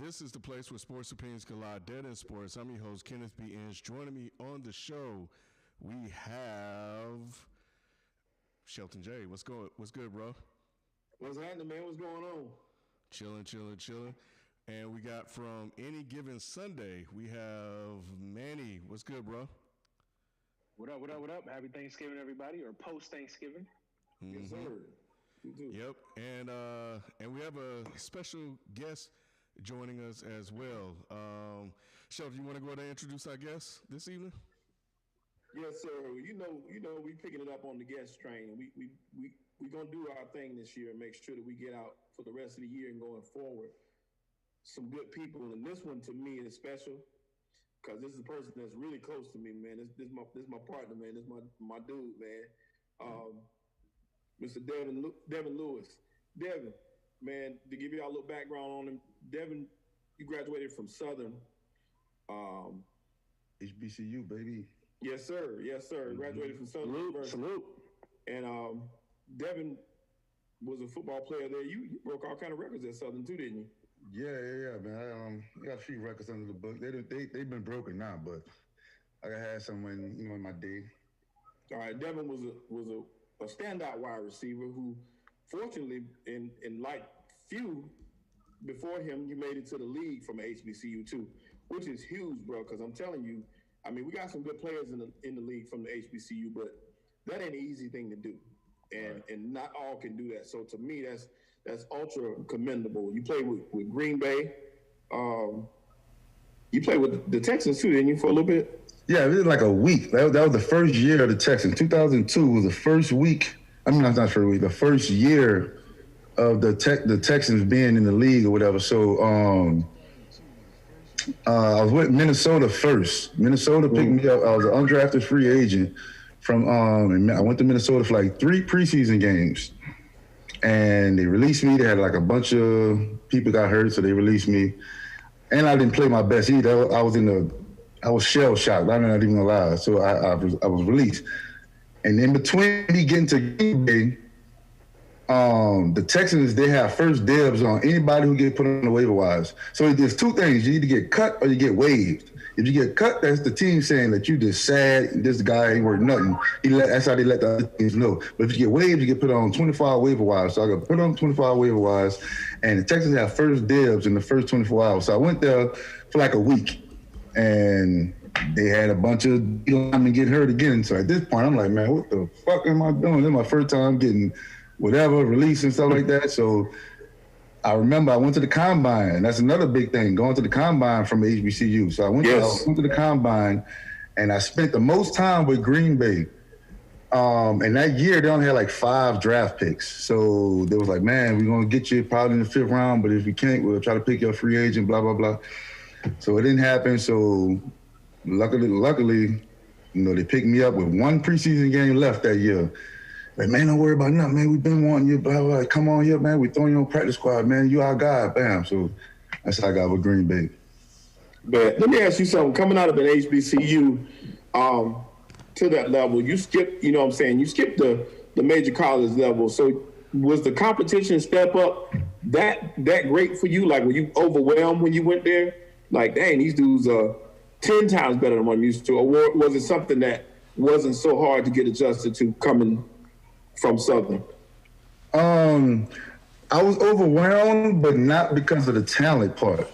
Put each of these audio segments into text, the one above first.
This is the place where sports opinions collide. Dead in Sports. I'm your host, Kenneth B. Inch. Joining me on the show, we have Shelton J. What's good, bro? What's happening, man? What's going on? Chilling. And we got from Any Given Sunday, we have Manny. What's good, bro? What up? Happy Thanksgiving, everybody, or post-Thanksgiving. Mm-hmm. Yes, sir. You do. Yep. And we have a special guest joining us as well. Shelton, you want to go ahead and introduce our guest this evening? Yes, sir. You know, we picking it up on the guest train. We gonna do our thing this year and make sure that we get out for the rest of the year and going forward some good people. And this one to me is special because this is a person that's really close to me, man. This is my partner, man. This is my dude, man. Mr. Devin Lewis. Devin, man, to give you all a little background on him, Devin, you graduated from Southern. HBCU, baby. Yes, sir. Mm-hmm. Graduated from Southern University. Salute. And Devin was a football player there. You broke all kind of records at Southern too, didn't you? Yeah, man. I got a few records under the book. They've been broken now, but I had some in my day. All right, Devin was a standout wide receiver who, fortunately, in like few before him, you made it to the league from HBCU too, which is huge, bro. Because I'm telling you, I mean, we got some good players in the league from the HBCU, but that ain't an easy thing to do, and not all can do that. So to me, that's ultra commendable. You played with Green Bay. You played with the Texans too, didn't you, for a little bit? Yeah, it was like a week. That was the first year of the Texans. 2002 was the first week. I mean, not first week. The first year of the Texans being in the league or whatever. So I was with Minnesota first. Minnesota picked me up. I was an undrafted free agent and I went to Minnesota for like 3 preseason games. And they released me. They had like a bunch of people got hurt, so they released me. And I didn't play my best either. I was shell shocked. I'm not even gonna lie. So I was released. And in between me getting to Green Bay, the Texans, they have first dibs on anybody who get put on the waiver wires. So there's 2 things. You either get cut or you get waived. If you get cut, that's the team saying that you just sad, this guy ain't worth nothing. That's how they let the other teams know. But if you get waived, you get put on 24-hour waiver wires. So I got put on 24-hour waiver wires, and the Texans have first dibs in the first 24 hours. So I went there for like a week, and they had a bunch of linemen getting hurt again. So at this point, I'm like, man, what the fuck am I doing? This is my first time getting whatever, release and stuff like that. So I remember I went to the combine, and that's another big thing, going to the combine from HBCU. So I went to the combine, and I spent the most time with Green Bay. And that year, they only had like 5 draft picks. So they was like, man, we're going to get you probably in the 5th round, but if we can't, we'll try to pick your free agent, blah, blah, blah. So it didn't happen. So luckily, they picked me up with 1 preseason game left that year. Like, man, don't worry about nothing, man. We've been wanting you, blah, blah. Come on here, man. We throwing you on practice squad, man. You our guy, bam. So that's how I got with Green Bay. But let me ask you something. Coming out of an HBCU to that level, you skipped, you know what I'm saying? You skipped the major college level. So was the competition step up that great for you? Like, were you overwhelmed when you went there? Like, dang, these dudes are 10 times better than what I'm used to. Or was it something that wasn't so hard to get adjusted to coming from Southern? I was overwhelmed, but not because of the talent part.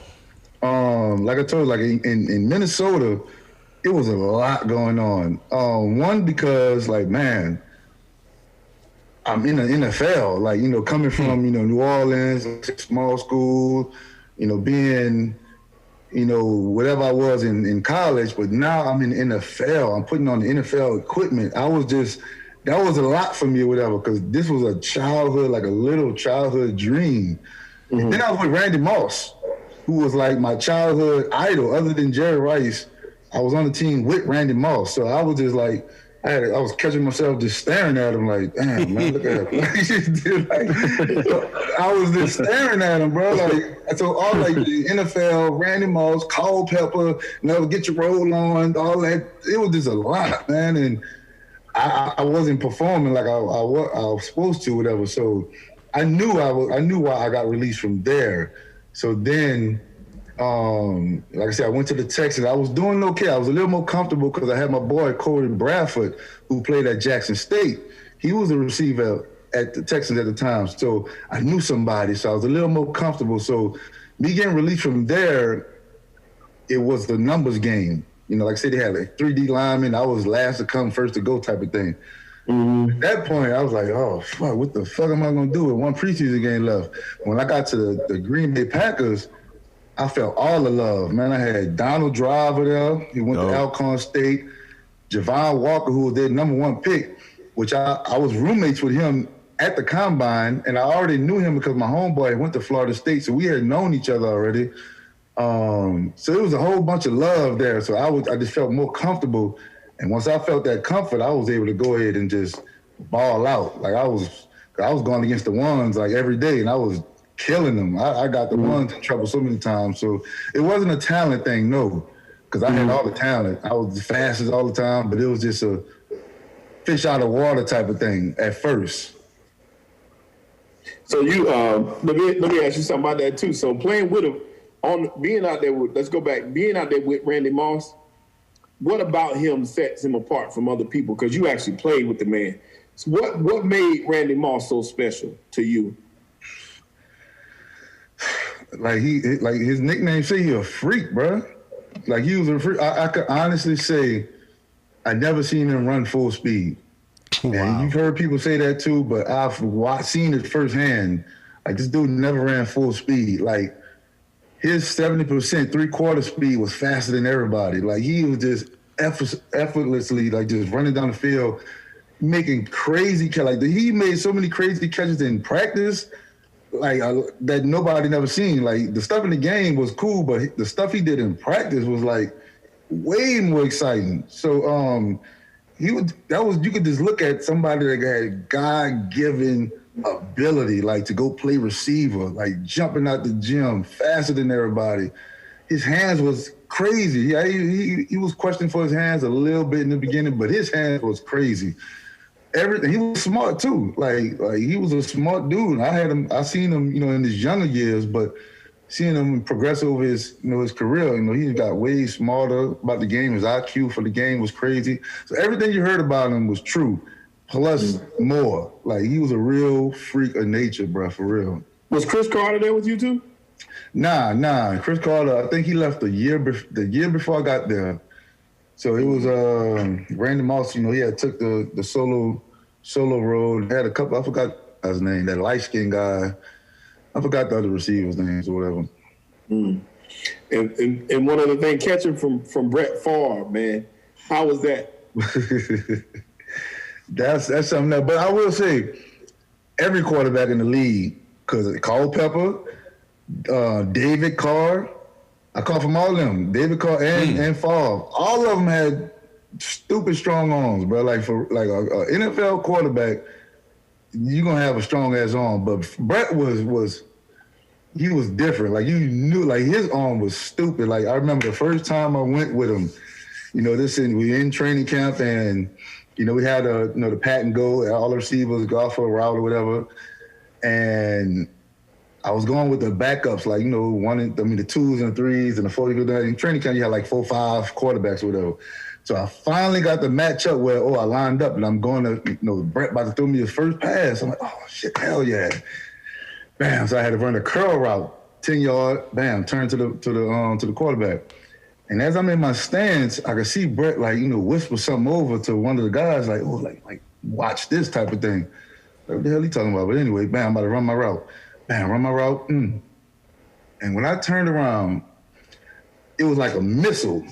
Like I told you, like in Minnesota, it was a lot going on. One, because like, man, I'm in the NFL, like, coming from, New Orleans, small school, being, whatever I was in college, but now I'm in the NFL. I'm putting on the NFL equipment. That was a lot for me or whatever, because this was a childhood, like a little childhood dream. Mm-hmm. And then I was with Randy Moss, who was like my childhood idol. Other than Jerry Rice, I was on the team with Randy Moss. So I was just like, I was catching myself just staring at him like, damn, man, look at him. I was just staring at him, bro. Like, so all like the NFL, Randy Moss, Culpepper, get your roll on, all that. It was just a lot, man. And I wasn't performing like I was supposed to, whatever. So I knew why I got released from there. So then Like I said, I went to the Texans. I was doing okay. I was a little more comfortable because I had my boy Corey Bradford, who played at Jackson State. He was a receiver at the Texans at the time, so I knew somebody, so I was a little more comfortable. So me getting released from there, it was the numbers game. You know, like I said, they had like 3D linemen. I was last to come, first to go type of thing. At that point, I was like, oh, fuck, what the fuck am I going to do with one preseason game left? When I got to the Green Bay Packers, I felt all the love, man. I had Donald Driver there. He went to Alcorn State. Javon Walker, who was their #1 pick, which I was roommates with him at the Combine, and I already knew him because my homeboy went to Florida State, so we had known each other already. So it was a whole bunch of love there. So I just felt more comfortable. And once I felt that comfort, I was able to go ahead and just ball out. Like I was going against the ones like every day, and I was killing them. I got the ones in trouble so many times. So it wasn't a talent thing, no, because I had all the talent. I was the fastest all the time, but it was just a fish out of water type of thing at first. So you let me ask you something about that too. So playing with him, being out there with Randy Moss, what about him sets him apart from other people? Because you actually played with the man. So what made Randy Moss so special to you? Like his nickname say he a freak, bro. Like he was a freak. I could honestly say I never seen him run full speed. Wow. And you've heard people say that too, but I've seen it firsthand. Like this dude never ran full speed. Like his 70% 3/4 speed was faster than everybody. Like he was just effortlessly like just running down the field, making crazy catches. Like he made so many crazy catches in practice, like that nobody never seen. Like the stuff in the game was cool, but the stuff he did in practice was like way more exciting. So you could just look at somebody that had God-given ability, like to go play receiver, like jumping out the gym faster than everybody. His hands was crazy. He was questioning for his hands a little bit in the beginning, but his hands was crazy. Everything. He was smart too. Like he was a smart dude. I seen him, in his younger years, but seeing him progress over his career, he got way smarter about the game. His IQ for the game was crazy. So everything you heard about him was true, plus more. Like he was a real freak of nature, bro, for real. Was Chris Carter there with you too? Nah. Chris Carter, I think he left the year before I got there. So it was Randy Moss. He had took the solo road. Had a couple. I forgot his name. That light skinned guy. I forgot the other receivers' names or whatever. And one other thing, catching from Brett Favre, man, how was that? That's something that. But I will say, every quarterback in the league, because Culpepper, David Carr, I call from all of them. David Carr and Favre, all of them had stupid strong arms, bro. Like for a NFL quarterback, you're gonna have a strong ass arm. But Brett was different. Like you knew, like his arm was stupid. Like I remember the first time I went with him. We in training camp and we had the pat and go, all the receivers go off for a route or whatever, and I was going with the backups, like, the 2s and 3s and the 4s. In training camp, you had like 4 or 5 quarterbacks or whatever. So I finally got the matchup where, I lined up and I'm going to, Brett about to throw me his first pass. I'm like, oh, shit, hell yeah. Bam. So I had to run a curl route, 10-yard, bam, turn to the quarterback. And as I'm in my stance, I could see Brett, whisper something over to one of the guys, like, watch this type of thing. Like, what the hell he talking about? But anyway, bam, I'm about to run my route. Bam, run my route. And when I turned around, it was like a missile.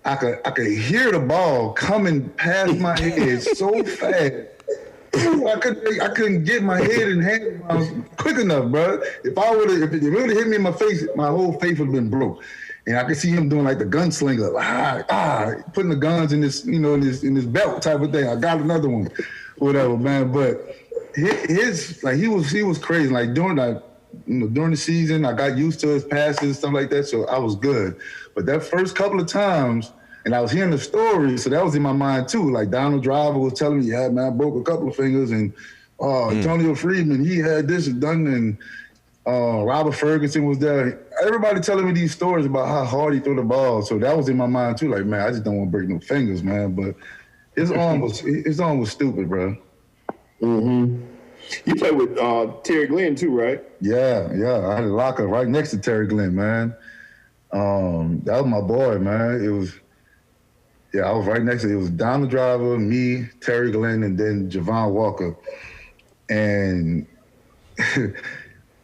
I could hear the ball coming past my head so fast. I couldn't get my head and hands quick enough, bro. If it would have hit me in my face, my whole face would have been broke. And I could see him doing like the gunslinger, putting the guns in this, in this belt type of thing. I got another one, whatever, man. But he was crazy. Like during the season, I got used to his passes, stuff like that. So I was good. But that first couple of times, and I was hearing the story, so that was in my mind too. Like Donald Driver was telling me, yeah, man, I broke a couple of fingers, and Antonio Friedman, he had this done, and Robert Ferguson was there. everybody telling me these stories about how hard he threw the ball. So that was in my mind too. Like, man, I just don't want to break no fingers, man. But his arm was stupid, bro. Mm-hmm. You played with Terry Glenn too, right? Yeah. I had a locker right next to Terry Glenn, man. That was my boy, man. It was. Yeah, I was right next to it. It was Don the Driver, me, Terry Glenn, and then Javon Walker. And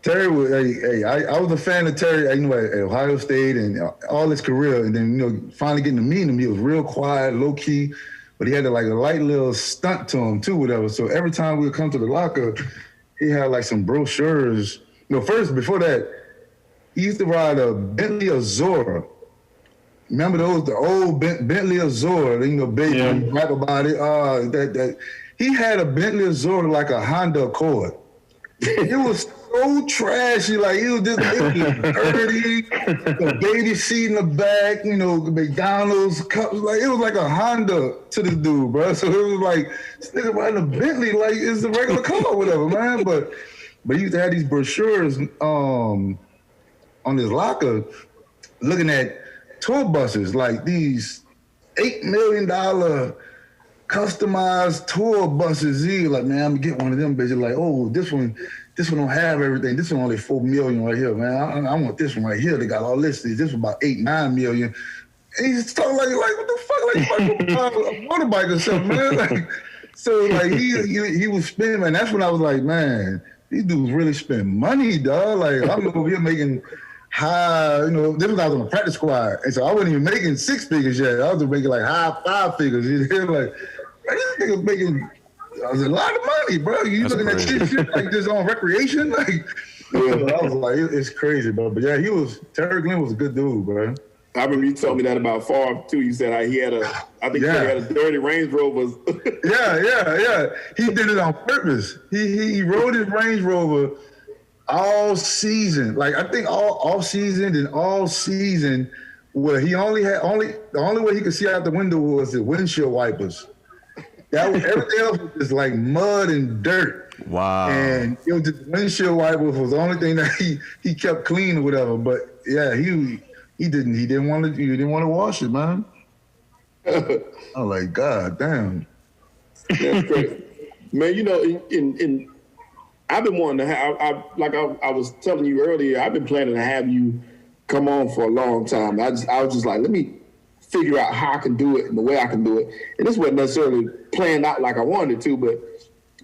Terry was, I was a fan of Terry, at Ohio State and all his career. And then, finally getting to meet him, he was real quiet, low key, but he had a light little stunt to him too, whatever. So every time we would come to the locker, he had like some brochures. First, before that, he used to ride a Bentley Azura. Remember the old Bentley Azura, big rap about it. That he had a Bentley Azura like a Honda Accord. It was so trashy, like it was dirty, the baby seat in the back, McDonald's cups, like it was like a Honda to this dude, bro. So it was like this nigga riding a Bentley like it's a regular car or whatever, man. But he used to have these brochures on his locker, looking at tour buses, like these $8 million customized tour buses. He like, man, I'm gonna get one of them bitches. Like, oh, this one don't have everything. This one only $4 million right here, man. I want this one right here. They got all this. This was about $8-9 million. And he's talking like what the fuck? Like a motorbike or something, man. Like, so like he was spending, man. That's when I was like, man, these dudes really spend money, dog. Like I'm over here making high, this was when I was on the practice squad, and so I wasn't even making 6 figures yet. I was making like high 5 figures. Like, man, this nigga making a lot of money, bro. You looking at shit like this on recreation, like. Yeah, I was like, it's crazy, bro. But yeah, Terry Glenn was a good dude, bro. I remember you told me that about Favre too. You said he had he had a dirty Range Rover. yeah. He did it on purpose. He rode his Range Rover all season. Like I think all season and all season, where he the only way he could see out the window was the windshield wipers. That was everything else was just like mud and dirt. Wow. And it was just windshield wipers was the only thing that he kept clean or whatever. But yeah, he didn't want to wash it, man. I'm like, God damn. That's crazy. Man, in I've been wanting to have, I was telling you earlier, I've been planning to have you come on for a long time. I was just like, let me figure out how I can do it and the way I can do it. And this wasn't necessarily planned out like I wanted to, but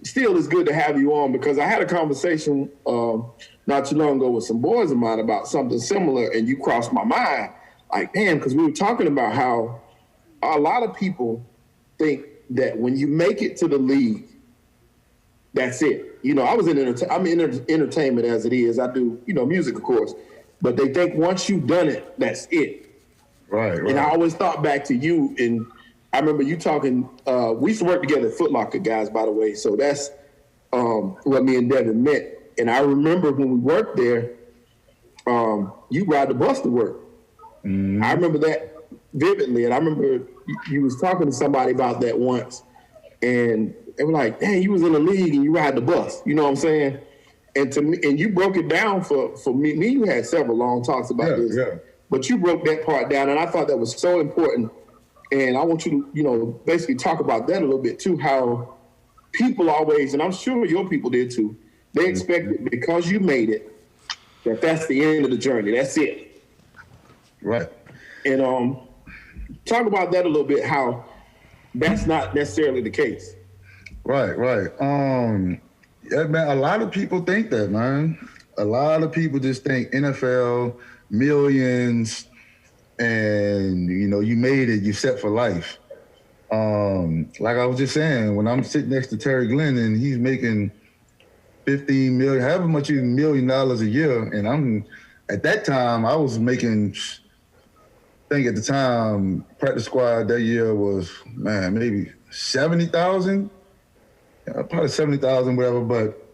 still it's good to have you on, because I had a conversation not too long ago with some boys of mine about something similar, and you crossed my mind. Like, damn, because we were talking about how a lot of people think that when you make it to the league, that's it. I was I'm in entertainment as it is. I do, music, of course. But they think once you've done it, that's it. Right. And I always thought back to you, and I remember you talking, we used to work together at Foot Locker, guys, by the way. So that's what me and Devin met. And I remember when we worked there, you ride the bus to work. Mm-hmm. I remember that vividly. And I remember you was talking to somebody about that once. And they were like, "Dang, you was in the league and you ride the bus." You know what I'm saying? And to me, and you broke it down for me. You had several long talks about this, but you broke that part down, and I thought that was so important. And I want you to, basically talk about that a little bit too. How people always, and I'm sure your people did too, they expected because you made it that's the end of the journey. That's it. Right. And talk about that a little bit. How that's not necessarily the case. Right. Yeah, man, a lot of people think that, man. A lot of people just think NFL, millions, and, you made it, you set for life. Like I was just saying, when I'm sitting next to Terry Glenn and he's making $15 million, however much $1 million a year, and at that time, I was making, I think at the time, practice squad that year was, man, maybe 70,000. Probably 70,000, whatever, but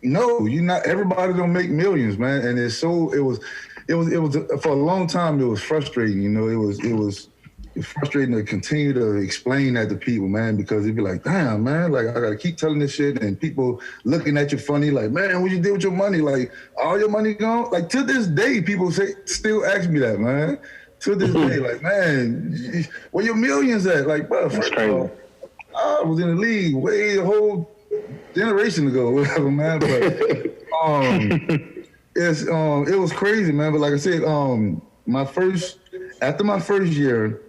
no, everybody don't make millions, man. And it was for a long time, it was frustrating, it was it's frustrating to continue to explain that to people, man, because it'd be like, damn, man, like I gotta keep telling this shit, and people looking at you funny, like, man, what you did with your money? Like, all your money gone? Like, to this day, people still ask me that, man. To this day, like, man, where your millions at? Like, bro, first of all, I was in the league way a whole generation ago, whatever, man. But it was crazy, man. But like I said, after my first year,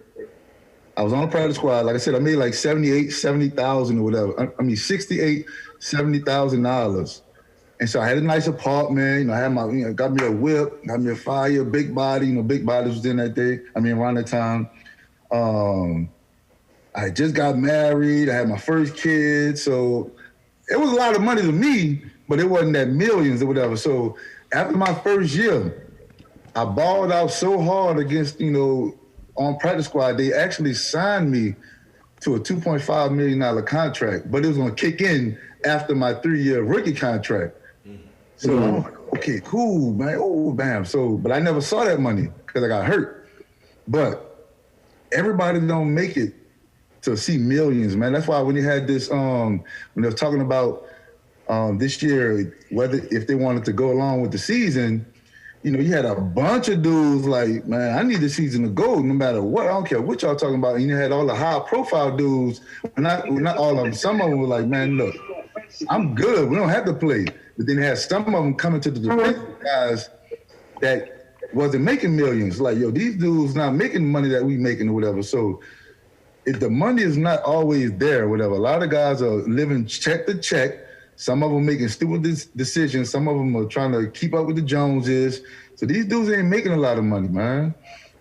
I was on a practice squad. Like I said, I made like $70,000 or whatever. I mean, $70,000. And so I had a nice apartment. You know, I had got me a whip, got me a fire, big body. You know, big bodies was in that day. I mean, around that time. I just got married. I had my first kid. So it was a lot of money to me, but it wasn't that millions or whatever. So after my first year, I balled out so hard against, you know, on practice squad, they actually signed me to a $2.5 million contract, but it was going to kick in after my 3-year rookie contract. So I'm like, okay, cool, man. Oh, bam. So, but I never saw that money because I got hurt. But everybody don't make it to see millions, man. That's why when they had this, when they were talking about this year, if they wanted to go along with the season, you know, you had a bunch of dudes like, man, I need the season to go no matter what. I don't care what y'all talking about. And you had all the high-profile dudes. Not all of them. Some of them were like, man, look, I'm good. We don't have to play. But then they had some of them coming to the defense guys that wasn't making millions. Like, yo, these dudes not making the money that we making or whatever. So if the money is not always there or whatever, a lot of guys are living check to check. Some of them making stupid decisions. Some of them are trying to keep up with the Joneses. So these dudes ain't making a lot of money, man.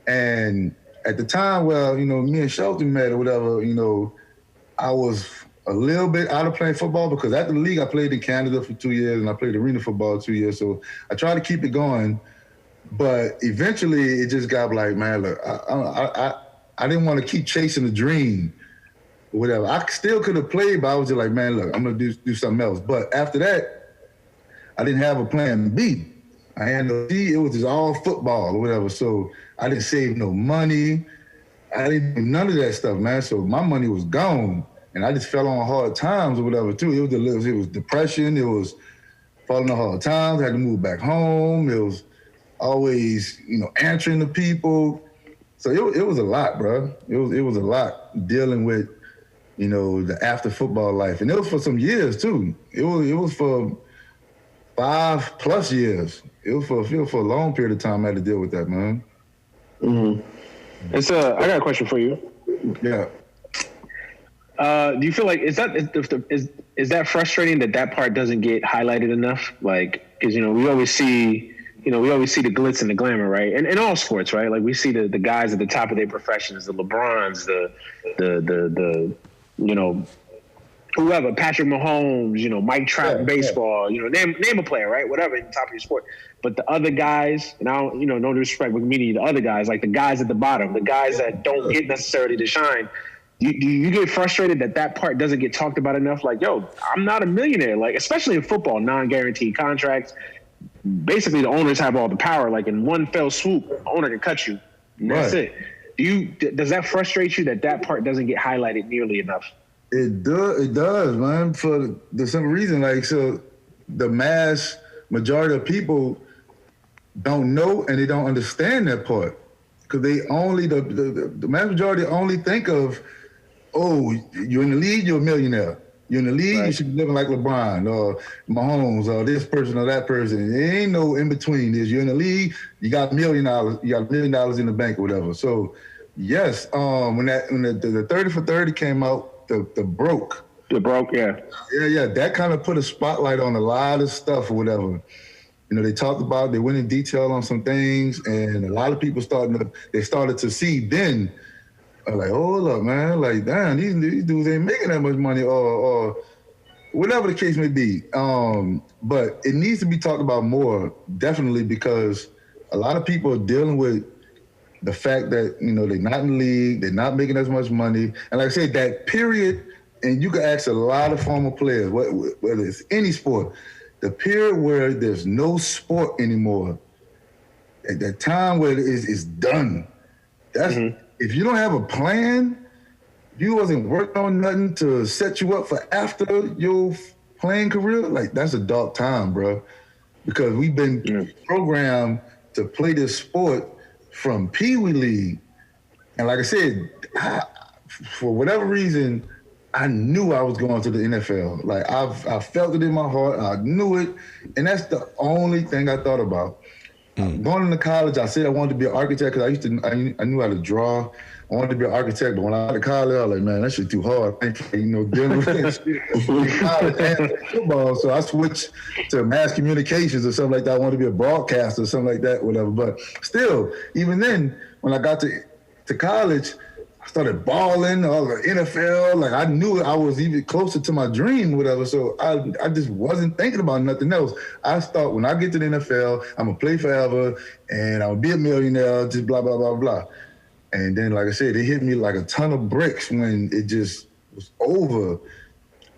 And at the time, well, you know, me and Shelton met or whatever, you know, I was a little bit out of playing football because after the league, I played in Canada for 2 years and I played arena football 2 years. So I tried to keep it going. But eventually it just got like, man, look, I didn't want to keep chasing the dream. Whatever. I still could have played, but I was just like, man, look, I'm going to do something else. But after that, I didn't have a plan B. I had no C. It was just all football or whatever. So I didn't save no money. I didn't do none of that stuff, man. So my money was gone. And I just fell on hard times or whatever, too. It was depression. It was falling on hard times. I had to move back home. It was always, you know, answering to people. So it was a lot, bro. It was a lot dealing with, you know, the after football life. And it was for some years too. It was for 5+ years. It was for a long period of time I had to deal with that, man. Mm-hmm. I got a question for you. Yeah. Do you feel like is that frustrating that part doesn't get highlighted enough? Like, because, you know, we always see the glitz and the glamour, right? And in all sports, right? Like, we see the guys at the top of their professions, the LeBrons, the you know, whoever, Patrick Mahomes, you know, Mike Trout in baseball, you know, name a player, right? Whatever, in the top of your sport. But the other guys, and I don't, you know, no disrespect with me, the other guys, like the guys at the bottom, the guys that don't get necessarily to shine, do you get frustrated that part doesn't get talked about enough? Like, yo, I'm not a millionaire. Like, especially in football, non-guaranteed contracts. Basically, the owners have all the power. Like, in one fell swoop, the owner can cut you. And that's it. Does that frustrate you that part doesn't get highlighted nearly enough? It does, man, for the simple reason, like, so the mass majority of people don't know and they don't understand that part. Because they only, the mass majority only think of, oh, you're in the league, you're a millionaire. You're in the league, right. You should be living like LeBron or Mahomes or this person or that person. There ain't no in between this. You're in the league, you got $1 million, you got $1 million in the bank or whatever. So yes, when the 30 for 30 came out, the broke. The broke, yeah. Yeah, that kind of put a spotlight on a lot of stuff or whatever. You know, they went in detail on some things, and a lot of people started to see then, like, hold up, man, like, damn, these dudes ain't making that much money, or whatever the case may be. But it needs to be talked about more, definitely, because a lot of people are dealing with the fact that, you know, they're not in the league, they're not making as much money. And like I said, that period, and you can ask a lot of former players, whether it's any sport, the period where there's no sport anymore, at that time where it's done, if you don't have a plan, you wasn't working on nothing to set you up for after your playing career, like that's a dark time, bro. Because we've been programmed to play this sport from Pee Wee League. And like I said, for whatever reason, I knew I was going to the NFL. Like I felt it in my heart. I knew it. And that's the only thing I thought about. Going into college, I said I wanted to be an architect because I knew how to draw. I wanted to be an architect, but when I got to college, I was like, man, that shit too hard. Dealing with that shit. College and football, so I switched to mass communications or something like that. I wanted to be a broadcaster or something like that, whatever. But still, even then, when I got to college, I started balling, all the NFL. Like I knew I was even closer to my dream, whatever. So I just wasn't thinking about nothing else. I thought when I get to the NFL, I'm gonna play forever and I'll be a millionaire. Just blah blah blah blah. And then, like I said, it hit me like a ton of bricks when it just was over.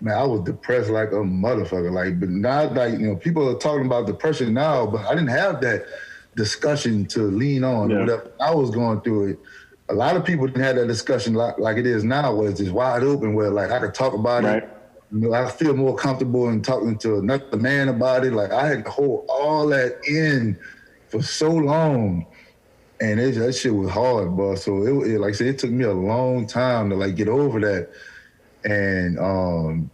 Man, I was depressed like a motherfucker. Like, but now, like people are talking about depression now, but I didn't have that discussion to lean on. Yeah. Whatever I was going through it. A lot of people didn't have that discussion like it is now, where it's just wide open, where like I could talk about it. I feel more comfortable in talking to another man about it. Like I had to hold all that in for so long, and that shit was hard, bro. So it like I said, it took me a long time to like get over that, and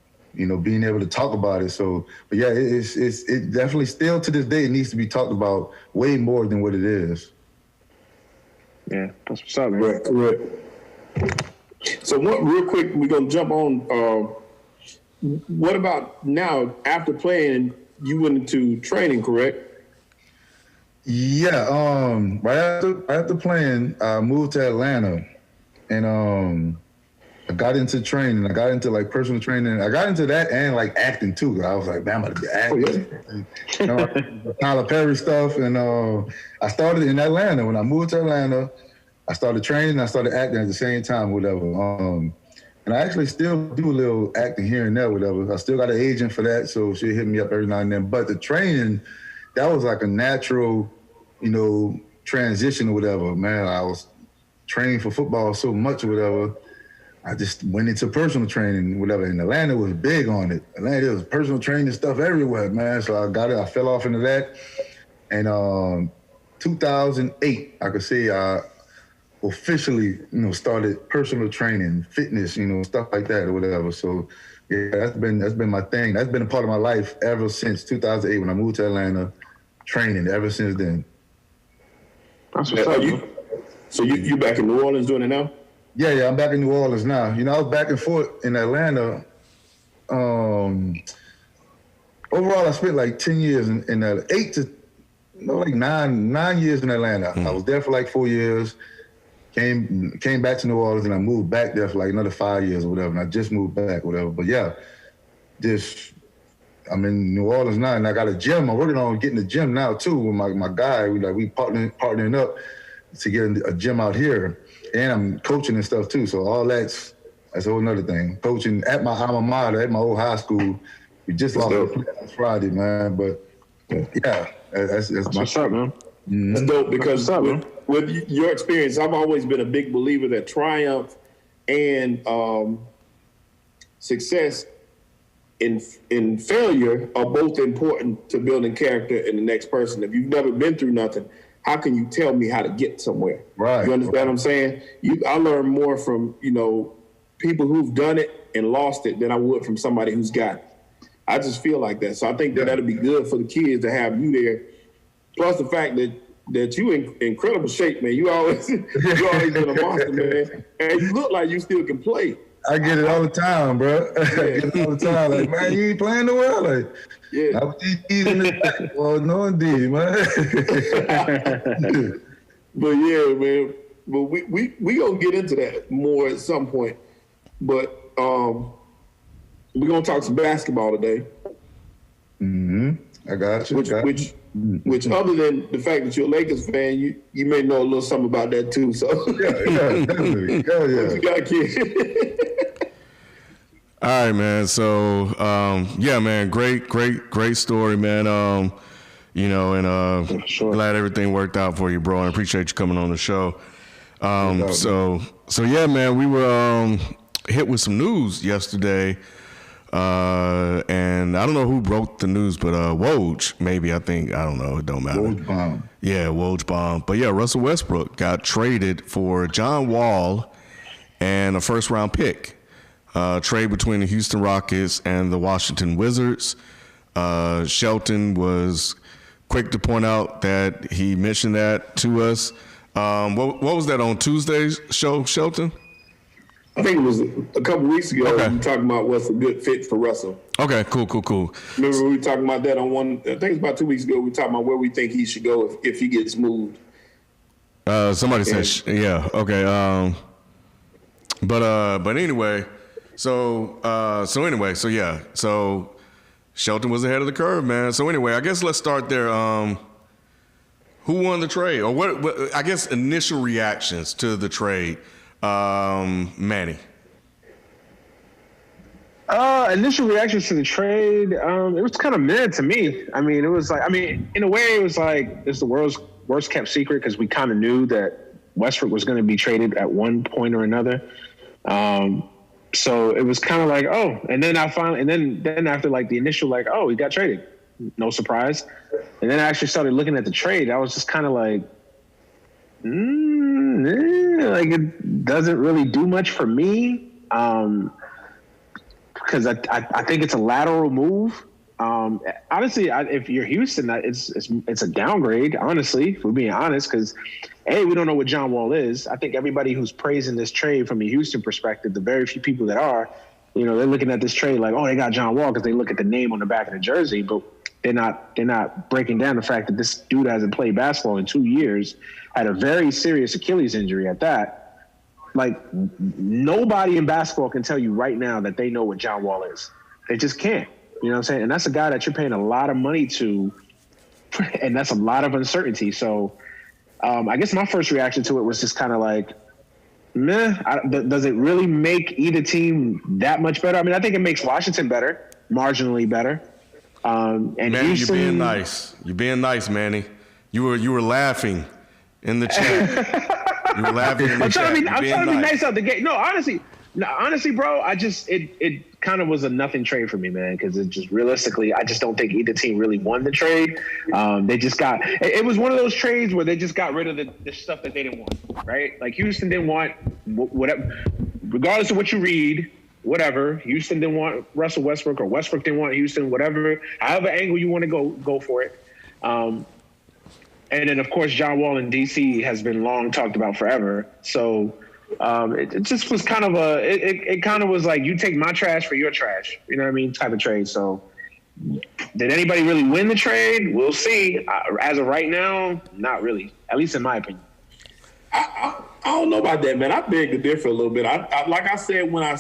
being able to talk about it. So, but yeah, it definitely still to this day it needs to be talked about way more than what it is. Yeah, that's what's up, man. Correct. So, real quick, we're gonna jump on. What about now? After playing, you went into training, correct? Yeah. Right after playing, I moved to Atlanta, and I got into training. I got into like personal training. I got into that and like acting too. I was like, man, I'm gonna be acting. Tyler Perry stuff, and I started in Atlanta. When I moved to Atlanta, I started training. I started acting at the same time, whatever. And I actually still do a little acting here and there, whatever. I still got an agent for that, so she hit me up every now and then. But the training, that was like a natural, transition or whatever. Man, I was training for football so much or whatever. I just went into personal training, whatever. And Atlanta was big on it. Atlanta, there was personal training stuff everywhere, man. So I got it. I fell off into that. And 2008, I could say I officially, started personal training, fitness, stuff like that or whatever. So yeah, that's been my thing. That's been a part of my life ever since 2008 when I moved to Atlanta. Training ever since then. That's what's up. So you back in New Orleans doing it now? Yeah, I'm back in New Orleans now. I was back and forth in Atlanta. Overall, I spent like 10 years in Atlanta, 9 years in Atlanta. I was there for like 4 years. Came back to New Orleans, and I moved back there for like another 5 years or whatever. And I just moved back, whatever. But yeah, I'm in New Orleans now, and I got a gym. I'm working on getting a gym now too with my guy. We partnering up to get a gym out here. And I'm coaching and stuff too, so all that's a whole nother thing. Coaching at my alma mater, at my old high school. We just lost last Friday, man. But yeah, that's what's up, man. Mm-hmm. That's dope because with your experience, I've always been a big believer that triumph and success in failure are both important to building character in the next person. If you've never been through nothing, how can you tell me how to get somewhere? Right. You understand what I'm saying? I learn more from, people who've done it and lost it than I would from somebody who's got it. I just feel like that. So I think that'll be good for the kids to have you there. Plus the fact that you in incredible shape, man. You always been a monster, man. And you look like you still can play. I get it all the time, bro. I get it all the time. Like, man, you ain't playing the well. Like, yeah. I was eating the back. Well, no, indeed, man. But yeah, man. But we gonna get into that more at some point. But we're gonna talk some basketball today. Mm-hmm. I got you. Which other than the fact that you're a Lakers fan, you may know a little something about that too. So yeah, definitely. Hell yeah. You got a kid. All right, man. So, yeah, man, great story, man. Sure. Glad everything worked out for you, bro. I appreciate you coming on the show. So yeah, man, we were hit with some news yesterday. And I don't know who broke the news, but Woj, maybe, I don't know, it don't matter. Woj bomb. Yeah, Woj bomb. But yeah, Russell Westbrook got traded for John Wall and a first-round pick. Trade between the Houston Rockets and the Washington Wizards. Shelton was quick to point out that he mentioned that to us. What was that on Tuesday's show, Shelton? I think it was a couple weeks ago. Okay. We were talking about what's a good fit for Russell. Okay, cool. Remember we were talking about that on one, I think it's about 2 weeks ago. We were talking about where we think he should go if he gets moved. Somebody said, yeah, okay. But anyway, so Shelton was ahead of the curve, man. So anyway, I guess let's start there. Who won the trade, or what? I guess initial reactions to the trade. Manny. Initial reactions to the trade, it was kind of mid to me. I mean, it was like, in a way, it was like it's the world's worst kept secret because we kind of knew that Westbrook was going to be traded at one point or another. So it was kind of like, oh, and then then after like the initial like, oh, he got traded, no surprise. And then I actually started looking at the trade. I was just kind of like, like it doesn't really do much for me. Because I think it's a lateral move. Honestly, if you're Houston, it's a downgrade. Honestly, if we're being honest, because we don't know what John Wall is. I think everybody who's praising this trade from a Houston perspective, the very few people that are, they're looking at this trade like, oh, they got John Wall because they look at the name on the back of the jersey, but they're not breaking down the fact that this dude hasn't played basketball in 2 years, had a very serious Achilles injury at that. Like, nobody in basketball can tell you right now that they know what John Wall is. They just can't. You know what I'm saying? And that's a guy that you're paying a lot of money to, and that's a lot of uncertainty. So I guess my first reaction to it was just kind of like, meh. Does it really make either team that much better? I mean, I think it makes Washington better, marginally better. And Manny, Houston, you're being nice. You're being nice, Manny. You were laughing in the chat. You were laughing in the chat. I'm trying to be nice out the gate. No, honestly, bro, it kind of was a nothing trade for me, man, because it just realistically, I just don't think either team really won the trade. They just it was one of those trades where they just got rid of the stuff that they didn't want, right? Like Houston didn't want whatever, regardless of what you read, whatever. Houston didn't want Russell Westbrook, or Westbrook didn't want Houston, whatever. However angle you want to go for it. And then, of course, John Wall in D.C. has been long talked about forever. So it just was kind of it kind of was like, you take my trash for your trash, you know what I mean, type of trade. So did anybody really win the trade? We'll see. As of right now, not really, at least in my opinion. I don't know about that, man. I beg to differ a little bit. I like I said when I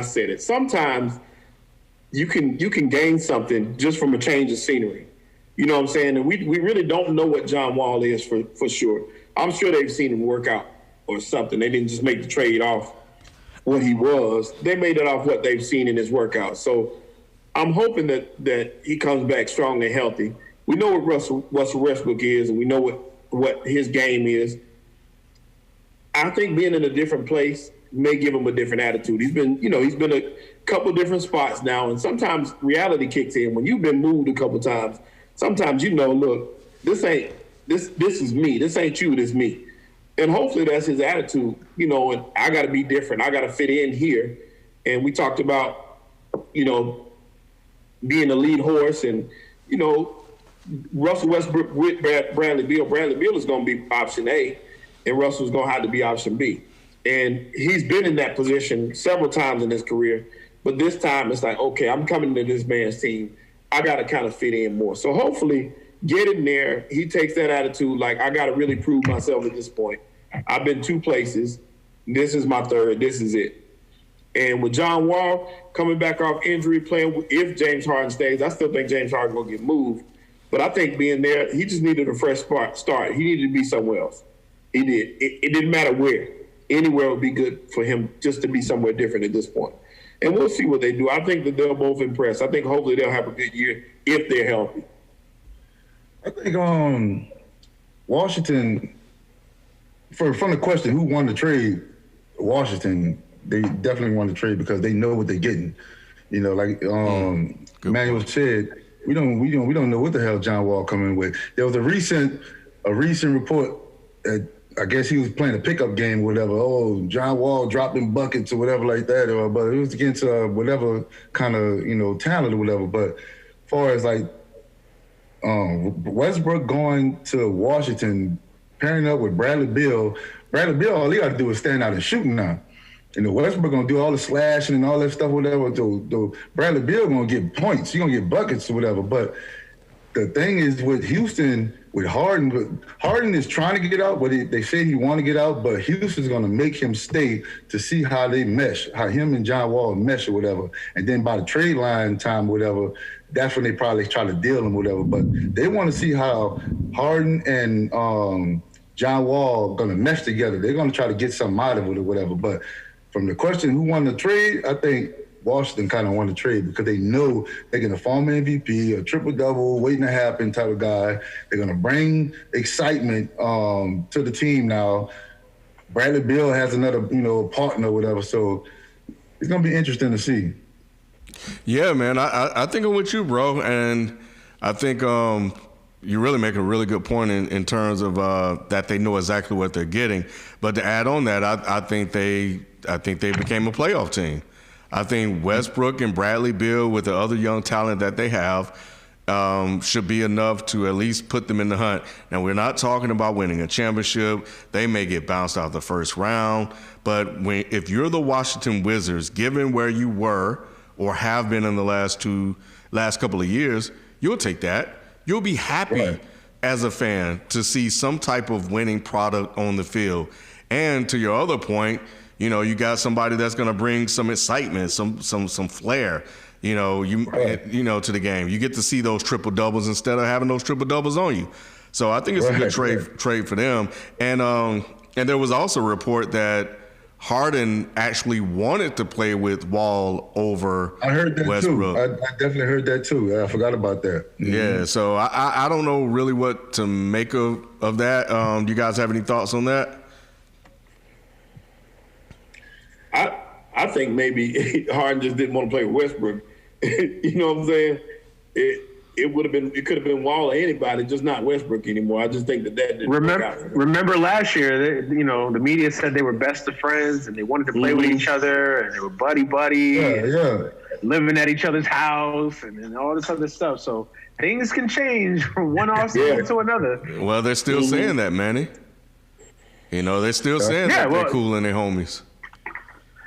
said it, sometimes you can gain something just from a change of scenery. You know what I'm saying? And we really don't know what John Wall is for sure. I'm sure they've seen him work out or something. They didn't just make the trade off what he was. They made it off what they've seen in his workout. So I'm hoping that he comes back strong and healthy. We know what Russell Westbrook is, and we know what his game is. I think being in a different place may give him a different attitude. He's been a couple different spots now, and sometimes reality kicks in. When you've been moved a couple times, sometimes look, this is me. This ain't you, this me. And hopefully that's his attitude, and I got to be different. I got to fit in here. And we talked about, being a lead horse, and, Russell Westbrook with Bradley Beal. Bradley Beal is going to be option A, and Russell's going to have to be option B. And he's been in that position several times in his career. But this time it's like, okay, I'm coming to this man's team. I got to kind of fit in more. So hopefully get in there. He takes that attitude like, I got to really prove myself at this point. I've been 2 places. This is my 3rd. This is it. And with John Wall coming back off injury, playing, if James Harden stays, I still think James Harden will get moved. But I think being there, he just needed a fresh start. He needed to be somewhere else. He did. It didn't matter where. Anywhere would be good for him just to be somewhere different at this point. And we'll see what they do. I think that they'll both impress. I think hopefully they'll have a good year if they're healthy. I think Washington, from the question, who won the trade? Washington. They definitely won the trade because they know what they're getting. You know, like Manuel said, we don't know what the hell John Wall coming with. There was a recent report that I guess he was playing a pickup game, or whatever. Oh, John Wall dropping buckets or whatever like that, but it was against whatever kind of talent or whatever. But as far as like Westbrook going to Washington, pairing up with Bradley Beal, all he got to do is stand out and shoot now. Westbrook gonna do all the slashing and all that stuff, whatever. Though Bradley Beal gonna get points, he gonna get buckets or whatever. But the thing is with Houston, with Harden is trying to get out, but they say he want to get out. But Houston's gonna make him stay to see how they mesh, how him and John Wall mesh or whatever. And then by the trade line time or whatever, that's when they probably try to deal him or whatever. But they want to see how Harden and John Wall gonna mesh together. They're gonna try to get something out of it or whatever. But from the question who won the trade, I think Washington kind of won the trade because they know they're going to former MVP, a triple-double, waiting to happen type of guy. They're going to bring excitement to the team now. Bradley Beal has another, partner or whatever. So it's going to be interesting to see. Yeah, man, I think I'm with you, bro. And I think you really make a really good point in terms of that they know exactly what they're getting. But to add on that, I think they became a playoff team. I think Westbrook and Bradley Beal, with the other young talent that they have, should be enough to at least put them in the hunt. Now, we're not talking about winning a championship. They may get bounced out the first round. But if you're the Washington Wizards, given where you were or have been in the last couple of years, you'll take that. You'll be happy as a fan to see some type of winning product on the field. And to your other point, you got somebody that's going to bring some excitement, some flair, to the game. You get to see those triple doubles instead of having those triple doubles on you. So I think it's a good trade for them. And there was also a report that Harden actually wanted to play with Wall over Westbrook. I heard that too. I definitely heard that too. I forgot about that. Mm-hmm. Yeah, so I don't know really what to make of that. Do you guys have any thoughts on that? I think maybe Harden just didn't want to play with Westbrook. You know what I'm saying? It could have been Wall or anybody, just not Westbrook anymore. I just think that didn't work out. Remember last year, the media said they were best of friends and they wanted to play with each other and they were buddy, living at each other's house and all this other stuff. So things can change from one offseason to another. Well, they're still saying that, Manny. They're still saying that they're cool and they're homies.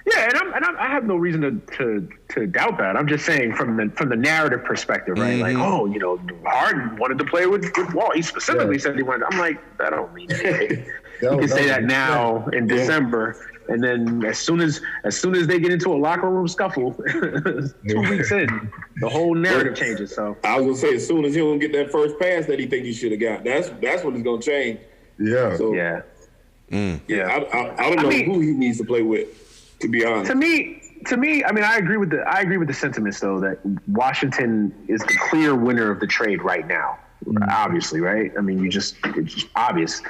Yeah, and I have no reason to doubt that. I'm just saying from the narrative perspective, right? Mm-hmm. Like, Harden wanted to play with Wall. He specifically said he wanted. I'm like, that don't mean anything. You can say that now in December, and then as soon as they get into a locker room scuffle, 2 weeks in, the whole narrative changes. So I was gonna say, as soon as he don't get that first pass that he think he should have got, that's when it's gonna change. Yeah. So, yeah. I don't know who he needs to play with. To be honest, to me, I mean, I agree with the sentiments though that Washington is the clear winner of the trade right now. Mm-hmm. Obviously, right? I mean, it's just obvious.